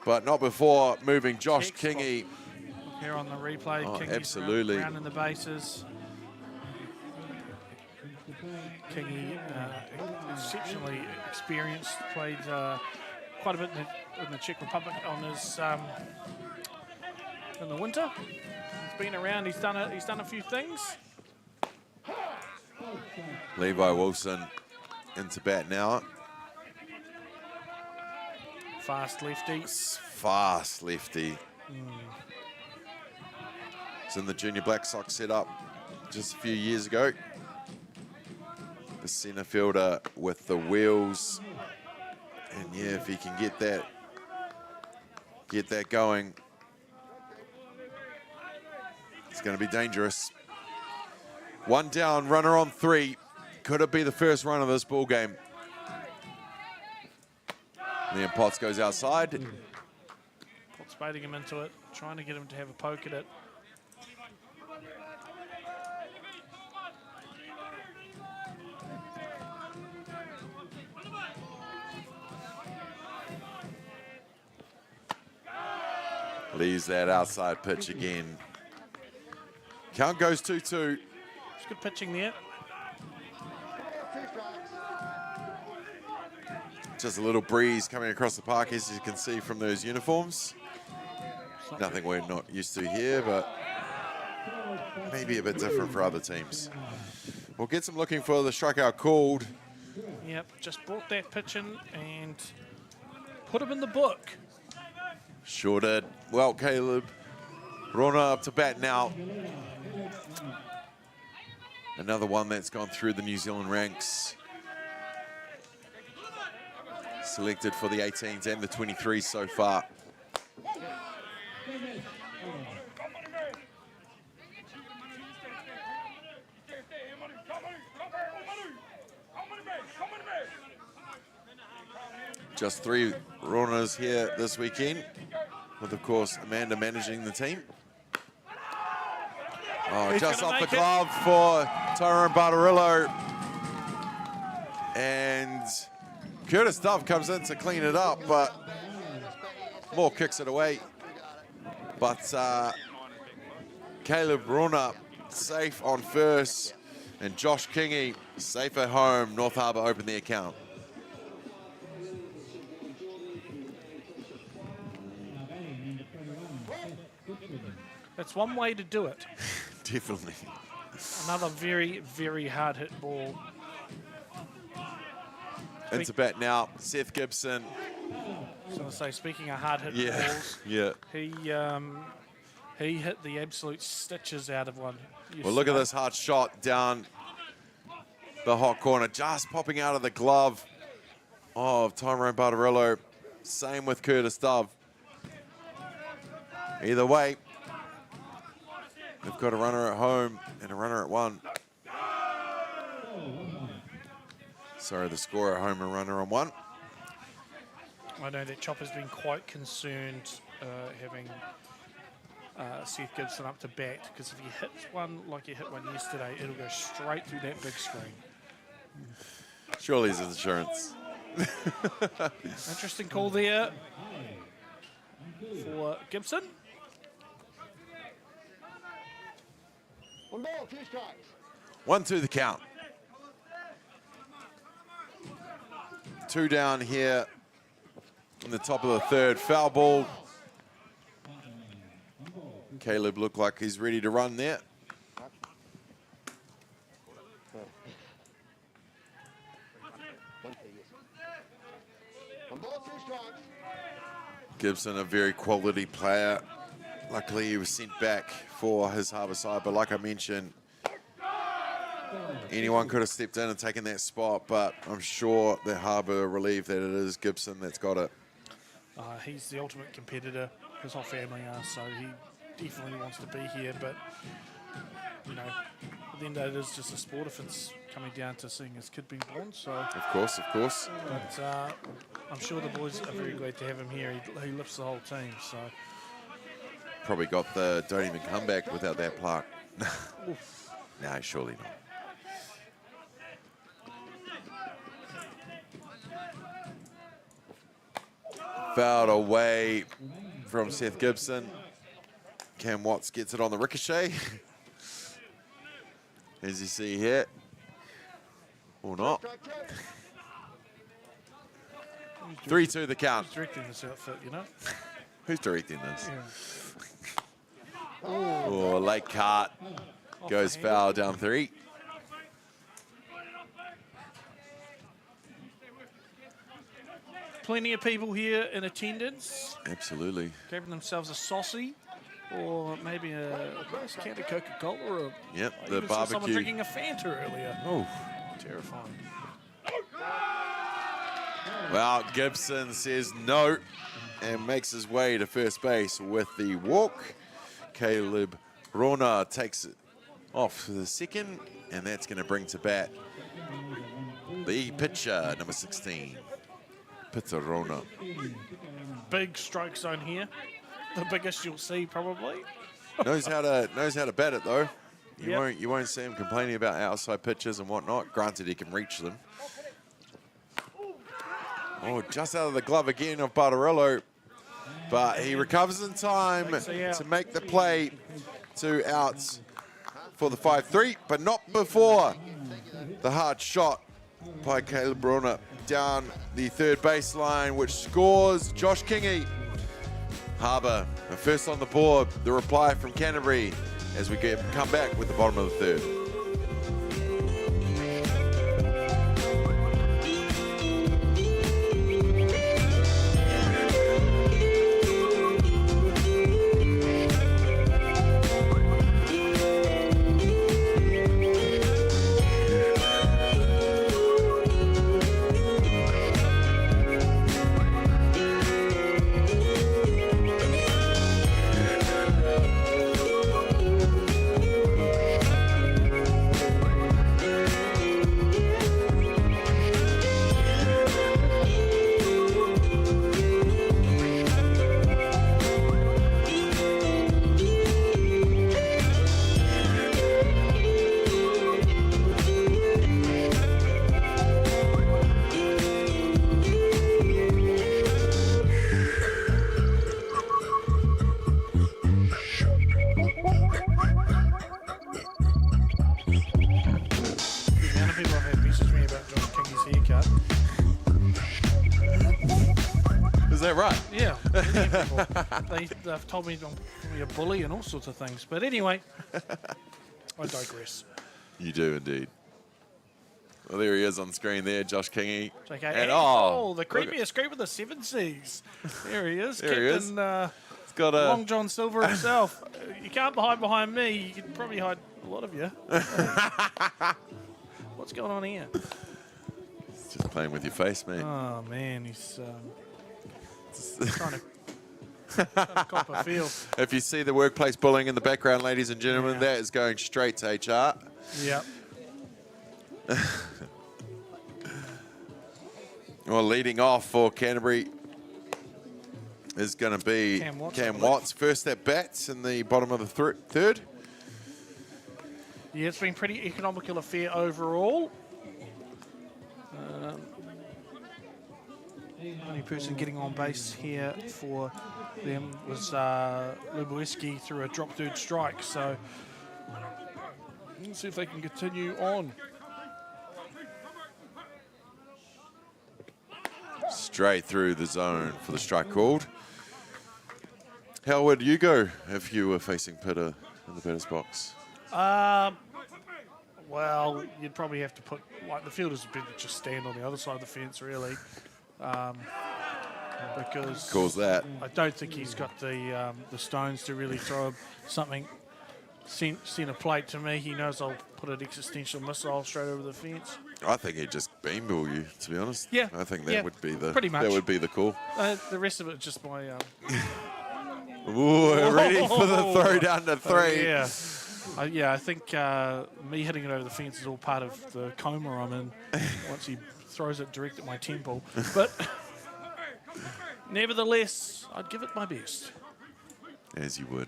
but not before moving Josh Check spot. Kingy. Here on the replay, Oh, Kingy's absolutely. round in the bases. Kingy, exceptionally experienced, played quite a bit in the Czech Republic on his in the winter. He's been around. He's done a few things. Levi Wilson into bat now. Fast lefty. Fast lefty. It's in the Junior Black Sox setup just a few years ago. The centre fielder with the wheels. And yeah, if he can get that going, it's going to be dangerous. One down, runner on three. Could it be the first run of this ball game? Liam Potts goes outside. Potts baiting him into it, trying to get him to have a poke at it. Leaves that outside pitch again. Count goes 2-2. It's good pitching there. Just a little breeze coming across the park, as you can see from those uniforms. Nothing we're not used to here, but maybe a bit different for other teams. We'll get some looking for the strikeout called. Yep, just brought that pitch in and put him in the book. Sure did. Well, Caleb Rona up to bat now. Another one that's gone through the New Zealand ranks. Selected for the 18s and the 23s so far. Just 3 runners here this weekend, with of course Amanda managing the team. Oh, He's just gonna off the make it. glove for Tyrone Bartarillo. And Curtis Dove comes in to clean it up, but Moore kicks it away. But Caleb Rona safe on first, and Josh Kingy safe at home. North Harbour open the account. That's one way to do it. Definitely. Another very, very hard hit ball. Into bat now, Seth Gibson. So I say, speaking of hard hit Yeah, balls, yeah. he hit the absolute stitches out of one. Well, look at this hard shot down the hot corner, just popping out of the glove of Tyrone Bartarillo. Same with Curtis Dove. Either way, they've got a runner at home and a runner at one. Sorry, the score at home, a runner on one. I know that Chopper's been quite concerned having Seth Gibson up to bat, because if he hits one like he hit one yesterday, it'll go straight through that big screen. Surely his insurance. Interesting call there for Gibson. 1 ball, 2 strikes. 1-2 the count. 2 down here in the top of the third. Foul ball. Caleb looked like he's ready to run there. One ball, 2 strikes. Gibson, a very quality player. Luckily, he was sent back for his Harbour side, but like I mentioned, anyone could have stepped in and taken that spot, but I'm sure that Harbour are relieved that it is Gibson that's got it. He's the ultimate competitor. His whole family are, so he definitely wants to be here. But you know, at the end of the day, it is just a sport. If it's coming down to seeing his kid being born, so Of course, of course. But I'm sure the boys are very glad to have him here. He lifts the whole team. So Probably got the don't even come back without that plaque. No, surely not. Fouled away from Seth Gibson. Cam Watts gets it on the ricochet. As you see here. Or not. 3-2 the count. who's directing this outfit, you know? Who's directing this? Yeah. Oh, late cart. Goes the foul down 3. Plenty of people here in attendance, Absolutely. grabbing themselves a saucy, or maybe a nice can of Coca-Cola, or Yep, I the even saw someone barbecue. drinking a Fanta earlier. Oh. Terrifying. Well, Gibson says no and makes his way to first base with the walk. Caleb Rona takes it off for the second, and that's going to bring to bat the pitcher, number 16, Peter Rona. Big strike zone here. The biggest you'll see, probably. knows how to bat it though. Yep. You won't see him complaining about outside pitches and whatnot. Granted, he can reach them. Oh, just out of the glove again of Barbarello. But he recovers in time to make the play to outs for the 5-3, but not before the hard shot by Caleb Brunner down the third baseline, which scores Josh Kingy. Harbour are first on the board. The reply from Canterbury as we come back with the bottom of the third. Is that right? Yeah. They've told me I'm probably a bully and all sorts of things. But anyway, I digress. You do indeed. Well, there he is on screen there, Josh Kingy. Okay. And the creepiest creep with the 7 Cs. There he is. There he is. Captain It's got a Long John Silver himself. You can't hide behind me. You can probably hide a lot of you. What's going on here? It's just playing with your face, mate. Oh, man. He's trying to cop a feel. If you see the workplace bullying in the background, ladies and gentlemen, Yeah. that is going straight to HR. Yep. Well, leading off for Canterbury is going to be Cam Watts. First at bats in the bottom of the third. Yeah, it's been pretty economical affair overall. Only person getting on base here for them was Lubowiecki through a drop third strike. So let's see if they can continue on. Straight through the zone for the strike called. How would you go if you were facing Pitta in the batter's box? Well, you'd probably have to put, like, the fielders would be just stand on the other side of the fence, really. because Calls that. I don't think he's got the stones to really throw something centre plate to me. He knows I'll put an existential missile straight over the fence. I think he'd just beanball you, to be honest. Yeah. I think that yeah, would be the pretty much. that would be the call. The rest of it is just my. Ooh, ready for the throw down to 3. Yeah, I think me hitting it over the fence is all part of the coma I'm in once he throws it direct at my temple. But nevertheless, I'd give it my best. As you would.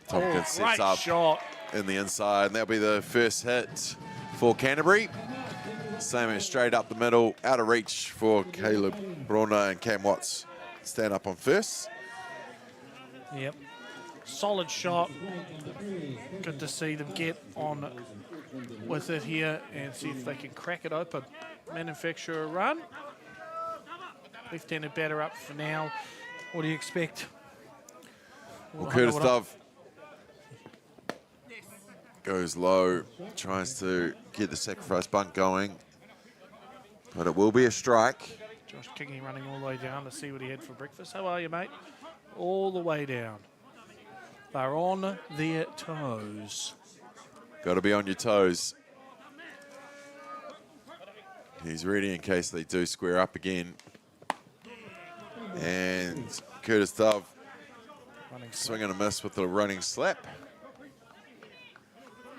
Tompkins sets Great up shot. in the inside, and that'll be the first hit for Canterbury. Same as straight up the middle, out of reach for Caleb Brauner and Cam Watts. Stand up on first. Yep. Solid shot. Good to see them get on with it here and see if they can crack it open. Manufacture a run. Left-handed batter up for now. What do you expect? Well, Curtis Dove goes low, tries to get the sacrifice bunt going, but it will be a strike. Josh Kingy running all the way down to see what he had for breakfast. How are you, mate? All the way down. They're on their toes. Got to be on your toes. He's ready in case they do square up again. And Curtis Dove swing and a miss with the running slap.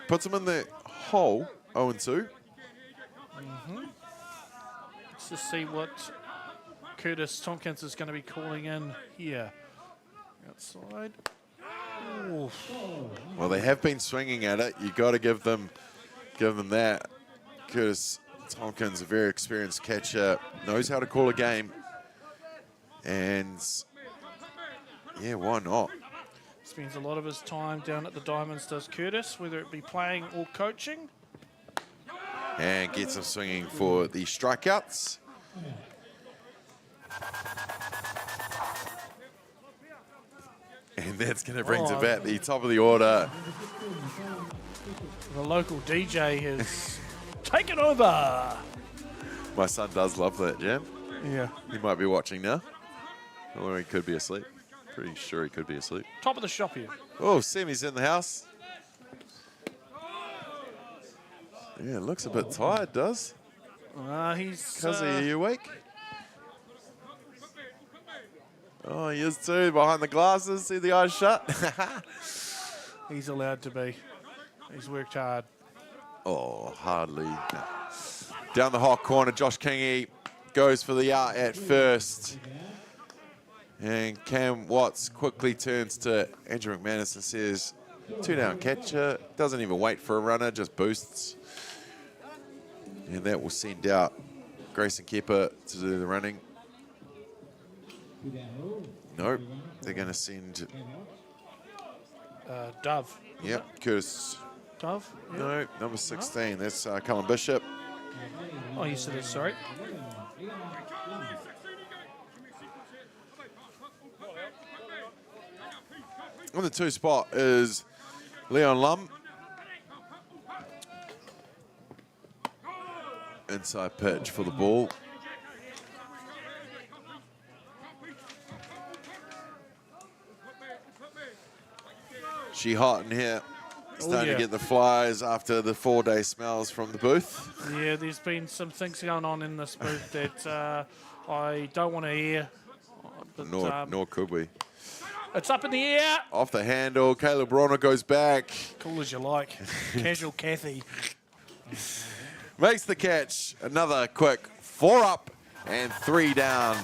Puts him in the hole, 0-2. Let's just see what Curtis Tompkins is going to be calling in here. Outside. Ooh. Well, they have been swinging at it. You got to give them that. Curtis Tompkins, a very experienced catcher, knows how to call a game. And yeah, why not? Spends a lot of his time down at the Diamonds, does Curtis, whether it be playing or coaching. And gets him swinging for the strikeouts. And that's going to bring to bat the top of the order. The local DJ has taken over. My son does love that jam. Yeah. He might be watching now. Or he could be asleep. Pretty sure he could be asleep. Top of the shop here. Oh, Sammy's in the house. Yeah, looks a bit tired, does? He's... Cuzzy, are you awake? Oh, he is too, behind the glasses. See the eyes shut? He's allowed to be. He's worked hard. Oh, hardly. No. Down the hot corner, Josh Kingy goes for the out at first. And Cam Watts quickly turns to Andrew McManus and says, 2 down catcher. Doesn't even wait for a runner, just boosts. And that will send out Grayson Kepper to do the running. Nope, they're going to send... Dove. Yep, Curtis. Dove? Yep. No, number 16. That's Cullen Bishop. Oh, you said it, sorry. On the 2 spot is Leon Lum. Inside pitch for the ball. She hot in here. Starting to get the flies after the 4-day smells from the booth. Yeah, there's been some things going on in this booth that I don't want to hear. But, Nor could we. It's up in the air. Off the handle. Caleb Brauner goes back. Cool as you like. Casual Kathy. Makes the catch. Another quick 4 up and 3 down.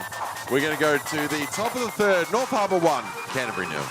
We're going to go to the top of the 3rd. North Harbour 1, Canterbury 0.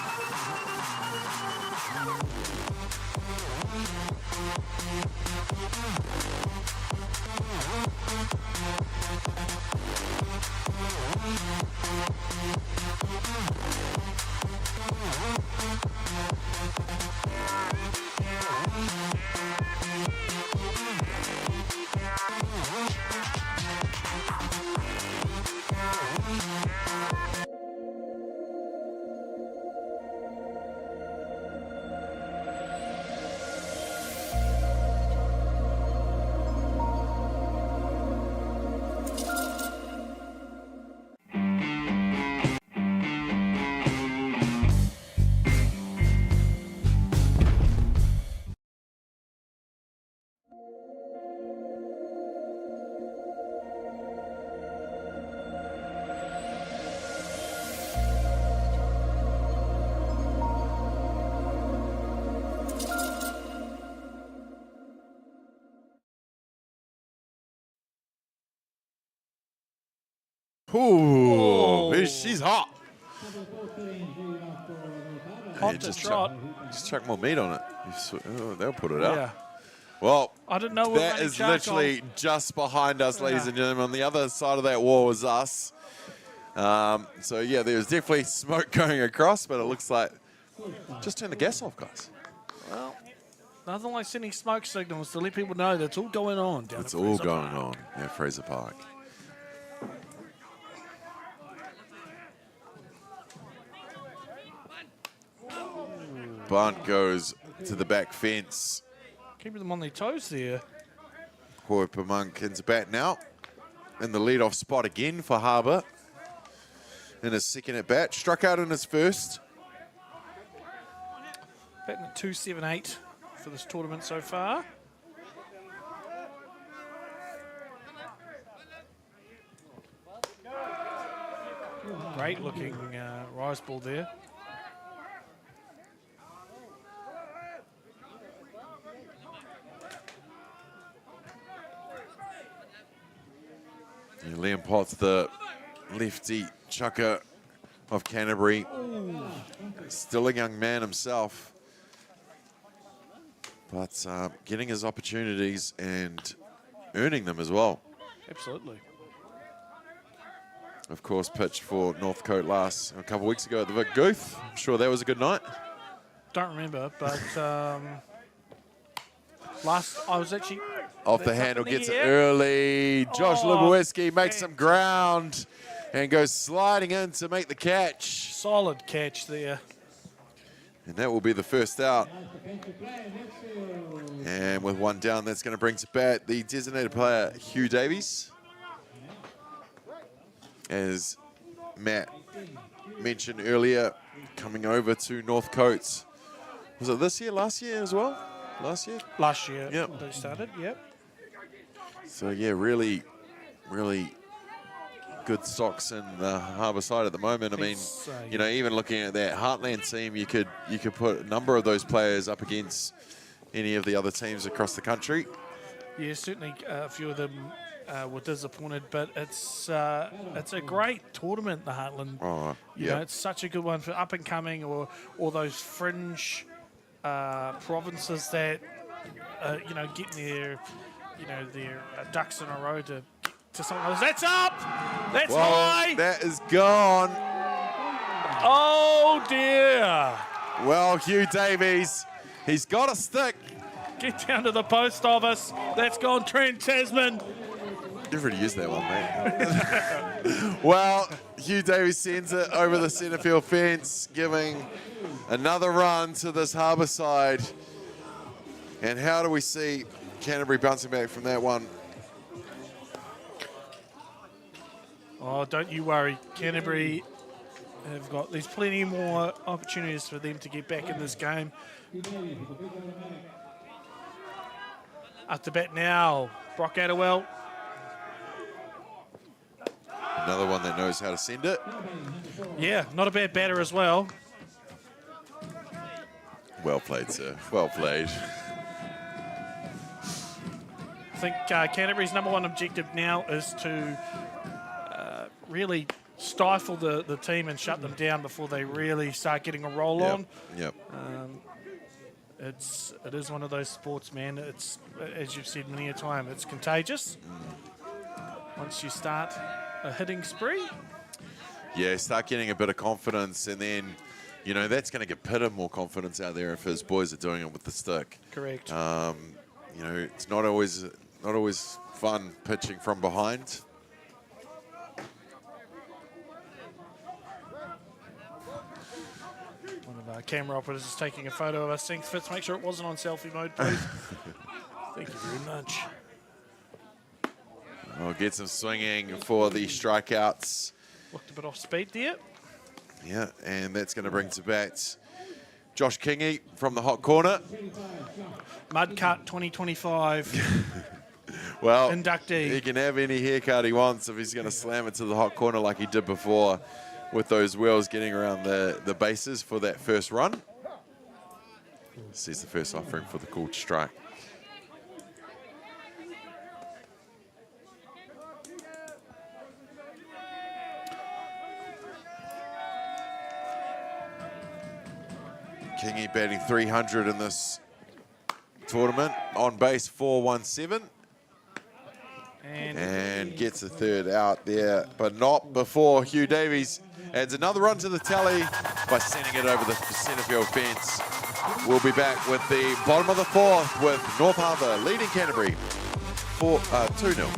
Ooh, she's hot. Hot Yeah, to just trot. Just chuck more meat on it. Oh, they'll put it out. Yeah. Well, I didn't know we were that running is charcoal. literally just behind us, ladies Yeah. and gentlemen. On the other side of that wall is us. So, yeah, there's definitely smoke going across, but it looks like just turn the gas off, guys. Well, nothing like sending smoke signals to let people know that's all going on down It's at all Fraser going Park. on at Fraser Park. Bunt goes to the back fence. Keeping them on their toes there. Hoipamunk into bat now. In the leadoff spot again for Harbour. In his second at bat. Struck out in his first. Batting at 278 for this tournament so far. Great looking rise ball there. Yeah, Liam Potts, the lefty chucker of Canterbury. Still a young man himself. But getting his opportunities and earning them as well. Absolutely. Of course, pitched for Northcote a couple of weeks ago at the Vic Gooth. I'm sure that was a good night. Don't remember, but I was actually Off the that's up handle, in the gets it air. early. Josh Oh, Lubowiecki makes some ground and goes sliding in to make the catch. Solid catch there. And that will be the first out. And with one down, that's going to bring to bat the designated player, Hugh Davies. As Matt mentioned earlier, coming over to Northcote. Was it this year, last year as well? Last year? Last year Yep. they started, yep. So yeah, really, really good stocks in the Harbour side at the moment. I mean, you know, even looking at that Heartland team, you could put a number of those players up against any of the other teams across the country. Yeah, certainly a few of them were disappointed, but it's a great tournament, the Heartland. Oh, You know, it's such a good one for up and coming or those fringe provinces that you know, getting their ducks in a row to something else. That's up. That's high. That is gone. Oh dear. Well, Hugh Davies, he's got a stick. Get down to the post office. That's gone Trent Tasman. You've already used that one, mate. Well, Hugh Davies sends it over the centre field fence, giving another run to this Harbour side. And how do we see Canterbury bouncing back from that one? Oh, don't you worry. Canterbury have got, there's plenty more opportunities for them to get back in this game. Up to bat now, Brock Adderwell. Another one that knows how to send it. Yeah, not a bad batter as well. Well played, sir. Well played. I think Canterbury's number one objective now is to really stifle the team and shut them down before they really start getting a roll on. Yep. It is one of those sports, man. It's, as you've said many a time, it's contagious. Once you start a hitting spree. Yeah, start getting a bit of confidence, and then, you know, that's going to get Pitta more confidence out there if his boys are doing it with the stick. Correct. You know, it's not always fun pitching from behind. One of our camera operators is taking a photo of us. Thanks, Fitz. Make sure it wasn't on selfie mode, please. Thank you very much. We'll get some swinging for the strikeouts. Looked a bit off speed there. Yeah, and that's going to bring to bat Josh Kingy from the hot corner. Mudcut 2025. Well, Inductee. he can have any haircut he wants if he's going to slam it to the hot corner like he did before with those wheels getting around the bases for that first run. Sees the first offering for the called strike. Kingy batting 300 in this tournament. On base 417. And gets a third out there, but not before Hugh Davies adds another run to the tally by sending it over the centre field fence. We'll be back with the bottom of the fourth with North Harbour leading Canterbury 2-0.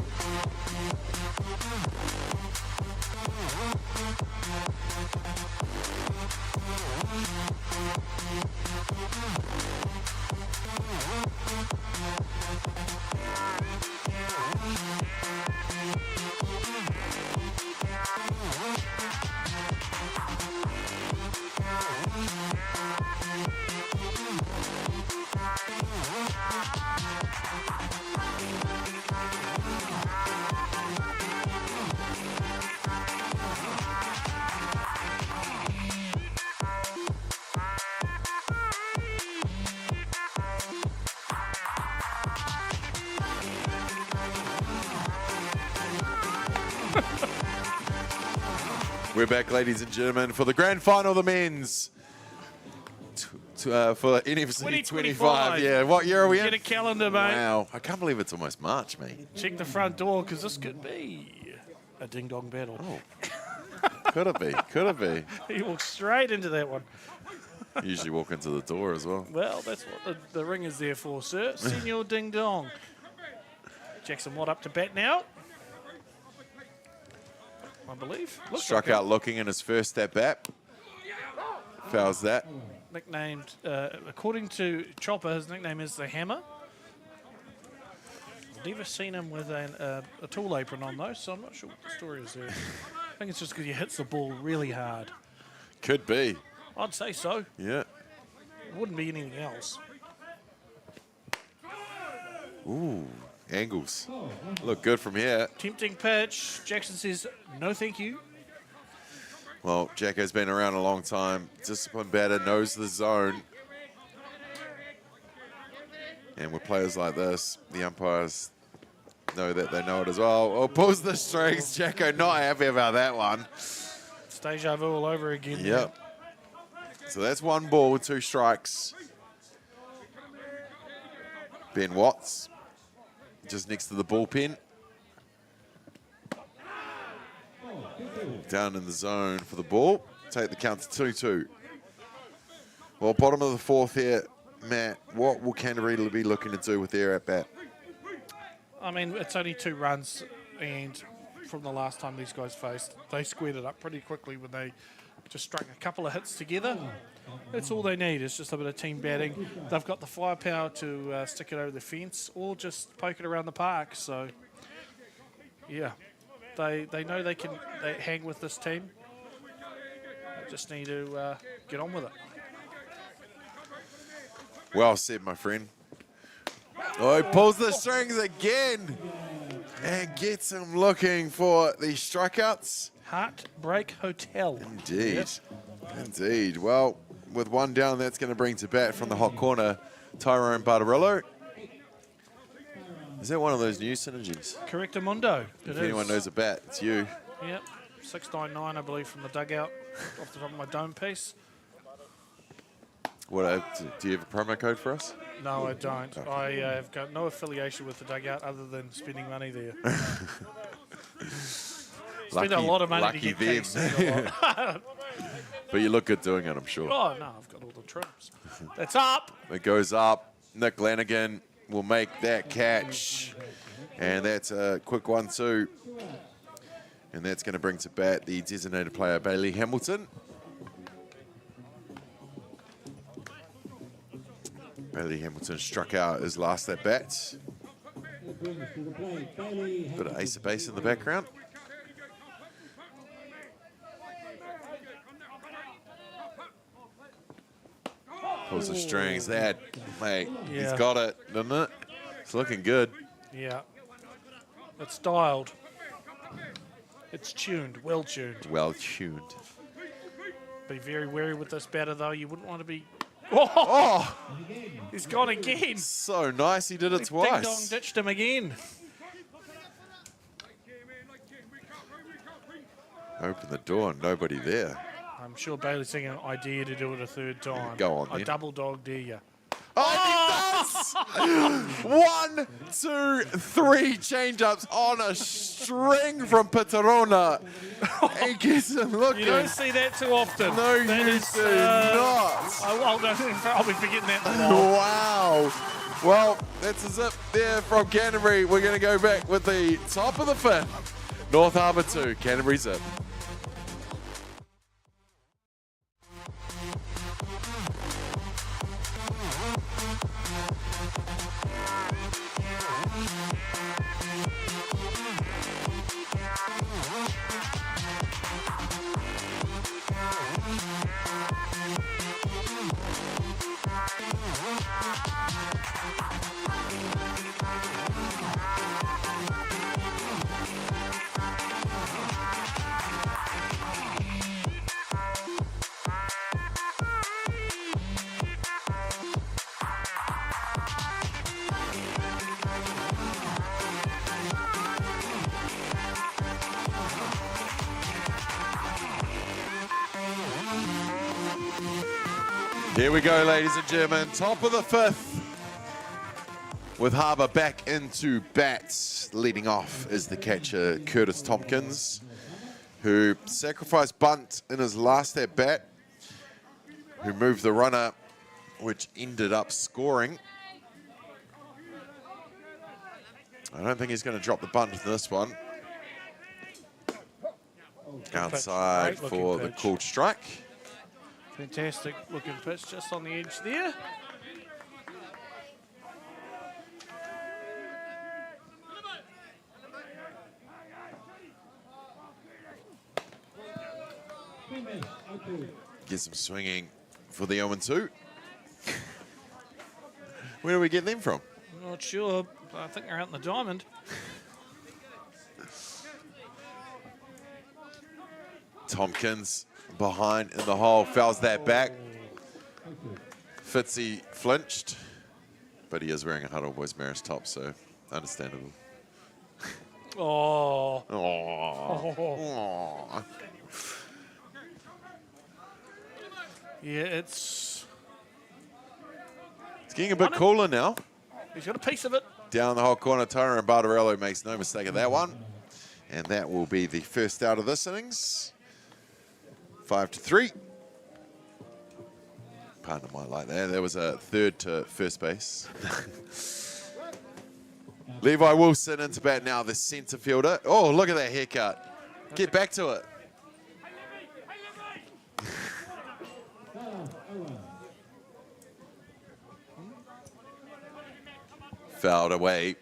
We're back, ladies and gentlemen, for the grand final of the men's. For NFC 25. Yeah, what year are we in? Get a calendar, mate. Wow, I can't believe it's almost March, mate. Check the front door, because this could be a ding-dong battle. Oh, could it be? Could it be? He walked straight into that one. Usually walk into the door as well. Well, that's what the ring is there for, sir. Senor Ding Dong. Jackson Watt up to bat now, I believe. Struck out looking in his first at bat. Fouls that. Nicknamed, according to Chopper, his nickname is the Hammer. I've never seen him with a tool apron on, though, so I'm not sure what the story is there. I think it's just because he hits the ball really hard. Could be. I'd say so. Yeah. It wouldn't be anything else. Ooh, angles. Look good from here. Tempting pitch. Jackson says, no thank you. Well, Jacko's been around a long time. Disciplined batter, knows the zone. And with players like this, the umpires know that they know it as well. Oh, pulls the strings. Jacko not happy about that one. It's deja vu all over again. Yep. So that's 1 ball with 2 strikes. Ben Watts just next to the bullpen. Down in the zone for the ball. Take the count to 2-2. Well, bottom of the fourth here, Matt. What will Canterbury be looking to do with their at-bat? I mean, it's only 2 runs, and from the last time these guys faced, they squared it up pretty quickly when they just struck a couple of hits together. That's all they need. It's just a bit of team batting. They've got the firepower to stick it over the fence or just poke it around the park. So, yeah, they know they can hang with this team. They just need to get on with it. Well said, my friend. Oh, he pulls the strings again and gets him looking for the strikeouts. Heartbreak Hotel. Indeed. Yep. Indeed. Well, with 1 down, that's going to bring to bat from the hot corner, Tyrone Bartarillo. Is that one of those new synergies? Correctamundo. If anyone knows a bat, it's you. Yep. 699, I believe, from the dugout off the top of my dome piece. What? Do you have a promo code for us? No, I don't. Okay. I have got no affiliation with the dugout other than spending money there. Spend a lot of money to get things. But you look good doing it, I'm sure. Oh, no, I've got all the trims. That's up. It goes up. Nick Lanigan will make that catch. And that's a quick 1-2. And that's going to bring to bat the designated player, Bailey Hamilton. Bailey Hamilton struck out his last at bat. Bit of ace of base in the background. Pulls the strings. That, mate, he's got it, doesn't it? It's looking good. Yeah. It's dialed. It's tuned, well tuned. Well tuned. Be very wary with this batter, though. You wouldn't want to be... Oh! He's gone again. So nice. He did it twice. Ding Dong ditched him again. Open the door and nobody there. I'm sure Bailey's thinking, I dare you to do it a third time. Go on, I then. double dog dare you. Oh, he does! 1, 2, 3 change-ups on a string from Paterona. He gets him looking. You don't see that too often. No, you That do is, not. I'll be forgetting that in a while. Wow. Well, that's a zip there from Canterbury. We're going to go back with the top of the 5th. North Harbour 2, Canterbury zip. Here we go, ladies and gentlemen. Top of the 5th. With Harbour back into bats. Leading off is the catcher, Curtis Tompkins, who sacrificed bunt in his last at bat, who moved the runner, which ended up scoring. I don't think he's going to drop the bunt in this one. Outside for the called strike. Fantastic looking pitch just on the edge there. Gets him swinging for the 0-2. Where do we get them from? I'm not sure. I think they're out in the diamond. Tompkins behind in the hole, fouls that back. Fitzy flinched, but he is wearing a Hutt All Boys Maris top, so understandable. Oh. Aww. Yeah, it's getting a bit cooler now. He's got a piece of it. Down the whole corner, Tyrone and Barbarello makes no mistake of that one. And that will be the first out of this innings. 5-3. Partner might like that. There was a third to first base. Levi Wilson into bat now, the centre fielder. Oh, look at that haircut. Get back to it. Fouled away.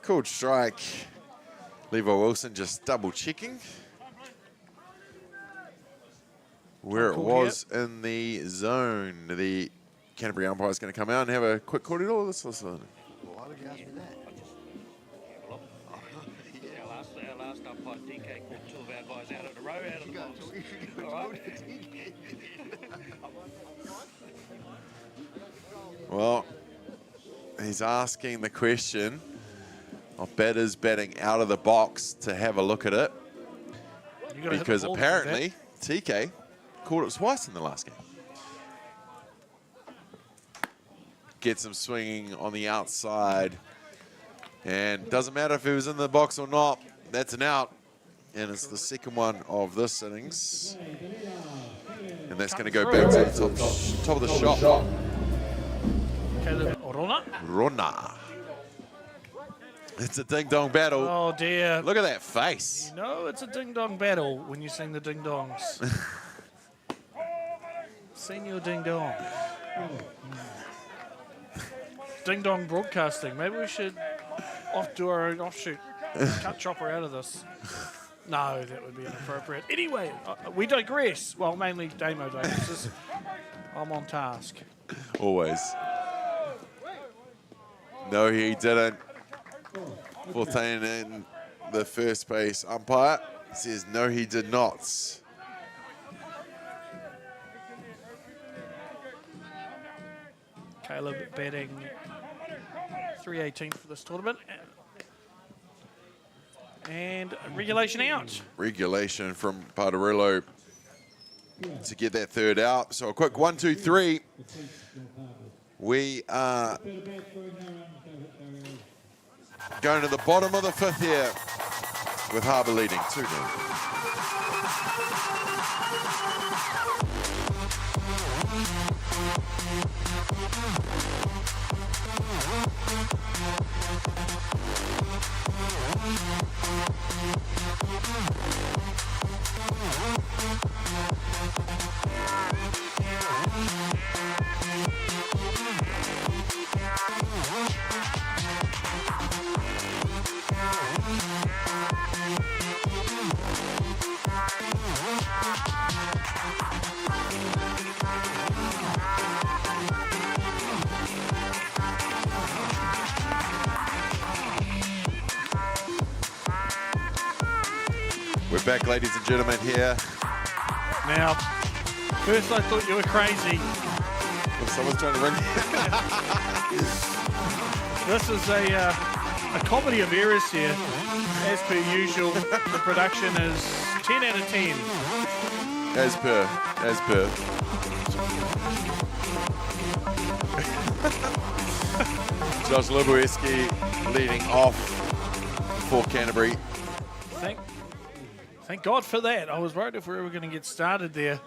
Called strike. Levi Wilson just double checking where it was in the zone. The Canterbury umpire is going to come out and have a quick corridor. Let's listen. Why would you ask me that? Our last umpire, DK, called 2 of our guys out in a row out of the box. All right. Well, he's asking the question of batters batting out of the box to have a look at it, because apparently TK called it twice in the last game. Gets him swinging on the outside, and doesn't matter if he was in the box or not, that's an out, and it's the second one of this innings, and that's going to go back to the top of the shot. Rona. It's a ding-dong battle. Oh, dear. Look at that face. You know it's a ding-dong battle when you sing the ding-dongs. Senior ding-dong. Ding-dong broadcasting. Maybe we should do our own offshoot. Cut Chopper out of this. No, that would be inappropriate. Anyway, we digress. Well, mainly Damo digresses. I'm on task. Always. No, he didn't. 14 in the first base umpire. Says no, he did not. Caleb batting 318 for this tournament. And regulation out. Regulation from Parderillo to get that third out. So a quick 1, 2, 3. We are going to the bottom of the fifth here with Harbour leading 2-0. We're back, ladies and gentlemen, here. Now, first I thought you were crazy. Well, someone's trying to ring. This is a comedy of errors here. As per usual, the production is 10 out of 10. As per. Josh Libueski leading off for Canterbury. Thank God for that. I was worried if we were going to get started there.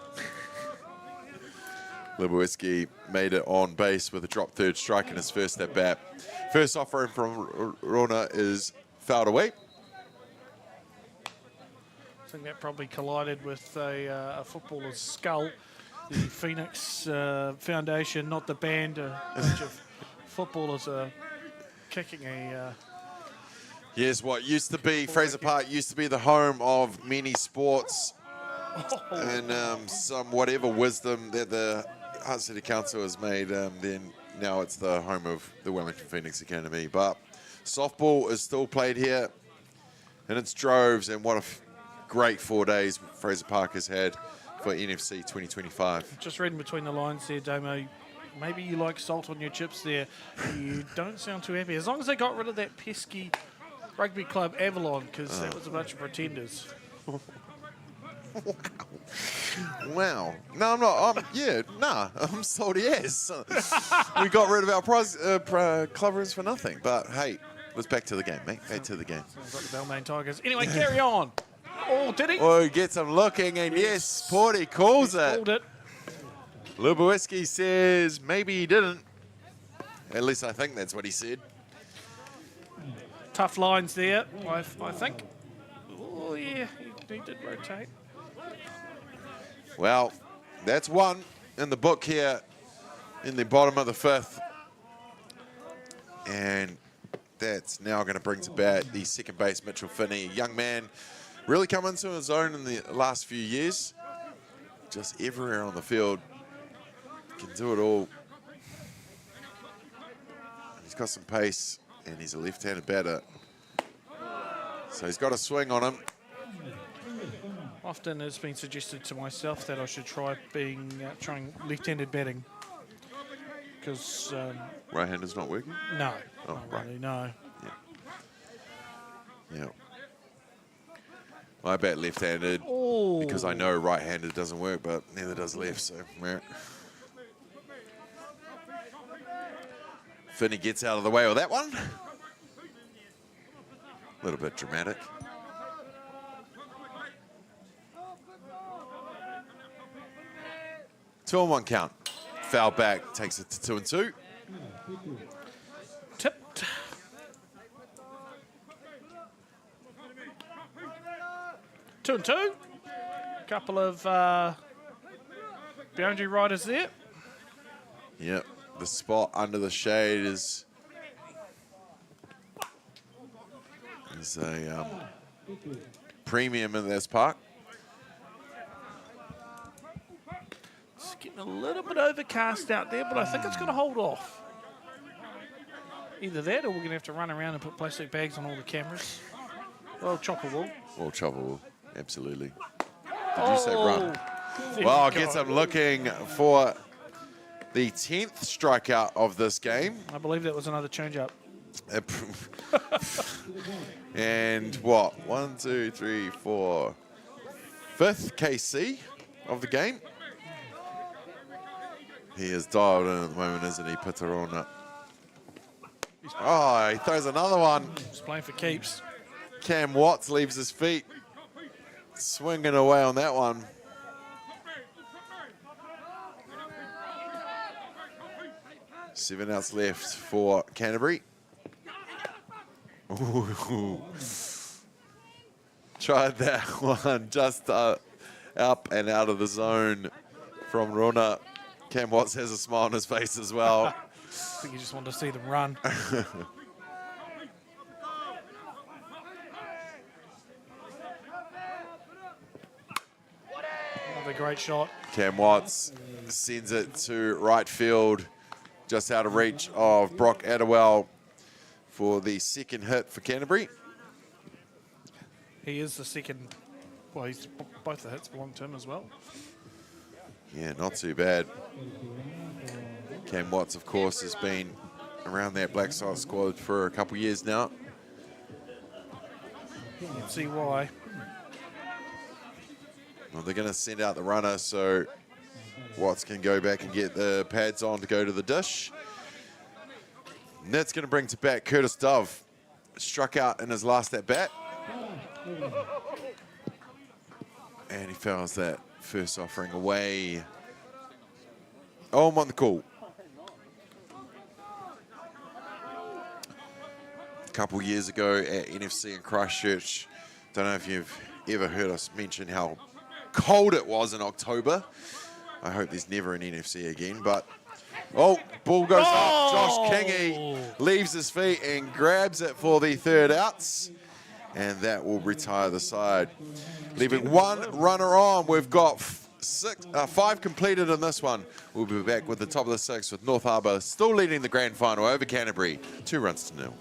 Libueski made it on base with a drop third strike in his first at bat. First offering from Rona is fouled away. I think that probably collided with a footballer's skull. The Phoenix Foundation, not the band. A bunch of footballers are kicking a... Yes, what used to be, Fraser Park used to be the home of many sports and some whatever wisdom that the Hutt City Council has made, then now it's the home of the Wellington Phoenix Academy. But softball is still played here in its droves, and what a great 4 days Fraser Park has had for NFC 2025. Just reading between the lines there, Damo. Maybe you like salt on your chips there. You don't sound too happy. As long as they got rid of that pesky rugby club Avalon, because that was a bunch of pretenders. Wow. No, I'm not. I'm salty as. We got rid of our clubbers for nothing. But hey, let's back to the game, mate. Back to the game. Sounds like the Balmain Tigers. Anyway, carry on. Oh, did he? Oh, he gets him looking, and yes, Porty calls it. Called it. Libueski says maybe he didn't. At least I think that's what he said. Tough lines there, I think. Oh, yeah, he did rotate. Well, that's one in the book here in the bottom of the fifth. And that's now going to bring to bat the second base, Mitchell Finney. Young man, really come into his own in the last few years. Just everywhere on the field. Can do it all. He's got some pace, and he's a left-handed batter. So he's got a swing on him. Often it's been suggested to myself that I should try trying left-handed batting. Because... right-hander's not working? No. Oh, not right. really, no. Yeah. I bat left-handed because I know right-handed doesn't work, but neither does left, so... Finney gets out of the way of that one. A little bit dramatic. Two on one count. Foul back, takes it to 2-2. Tipped. Two and two. Couple of boundary riders there. Yep, the spot under the shade is a premium in this park. It's getting a little bit overcast out there, but I think it's going to hold off. Either that or we're going to have to run around and put plastic bags on all the cameras. Well, chopper wool. Or chopper wool. Absolutely. Did you say run? There Well, you gets go. him looking for the 10th strikeout of this game. I believe that was another change-up. And what? 1, 2, 3, 4. 5th KC of the game. He is dialed in at the moment, isn't he, Pitarona? Oh, he throws another one. He's playing for keeps. Cam Watts leaves his feet. Swinging away on that one. Seven outs left for Canterbury. Ooh. Tried that one just up and out of the zone from Rona. Cam Watts has a smile on his face as well. I think you just wanted to see them run. Another great shot. Cam Watts sends it to right field, just out of reach of Brock Adderwell for the second hit for Canterbury. He is the second. Well, he's both the hits belong to him as well. Yeah, not too bad. Cam Watts, of course, has been around that Black Sox squad for a couple of years now. You can see why. Well, they're going to send out the runner so Watts can go back and get the pads on to go to the dish. And that's going to bring to bat Curtis Dove. Struck out in his last at bat. And he fouls that first offering away. Oh, I'm on the call. A couple years ago at NFC in Christchurch, don't know if you've ever heard us mention how cold it was in October. I hope there's never an NFC again, but oh, ball goes up. Josh Kingy leaves his feet and grabs it for the third outs, and that will retire the side. Leaving one runner on. We've got 5 completed in this one. We'll be back with the top of the 6th with North Harbour still leading the grand final over Canterbury, 2-0.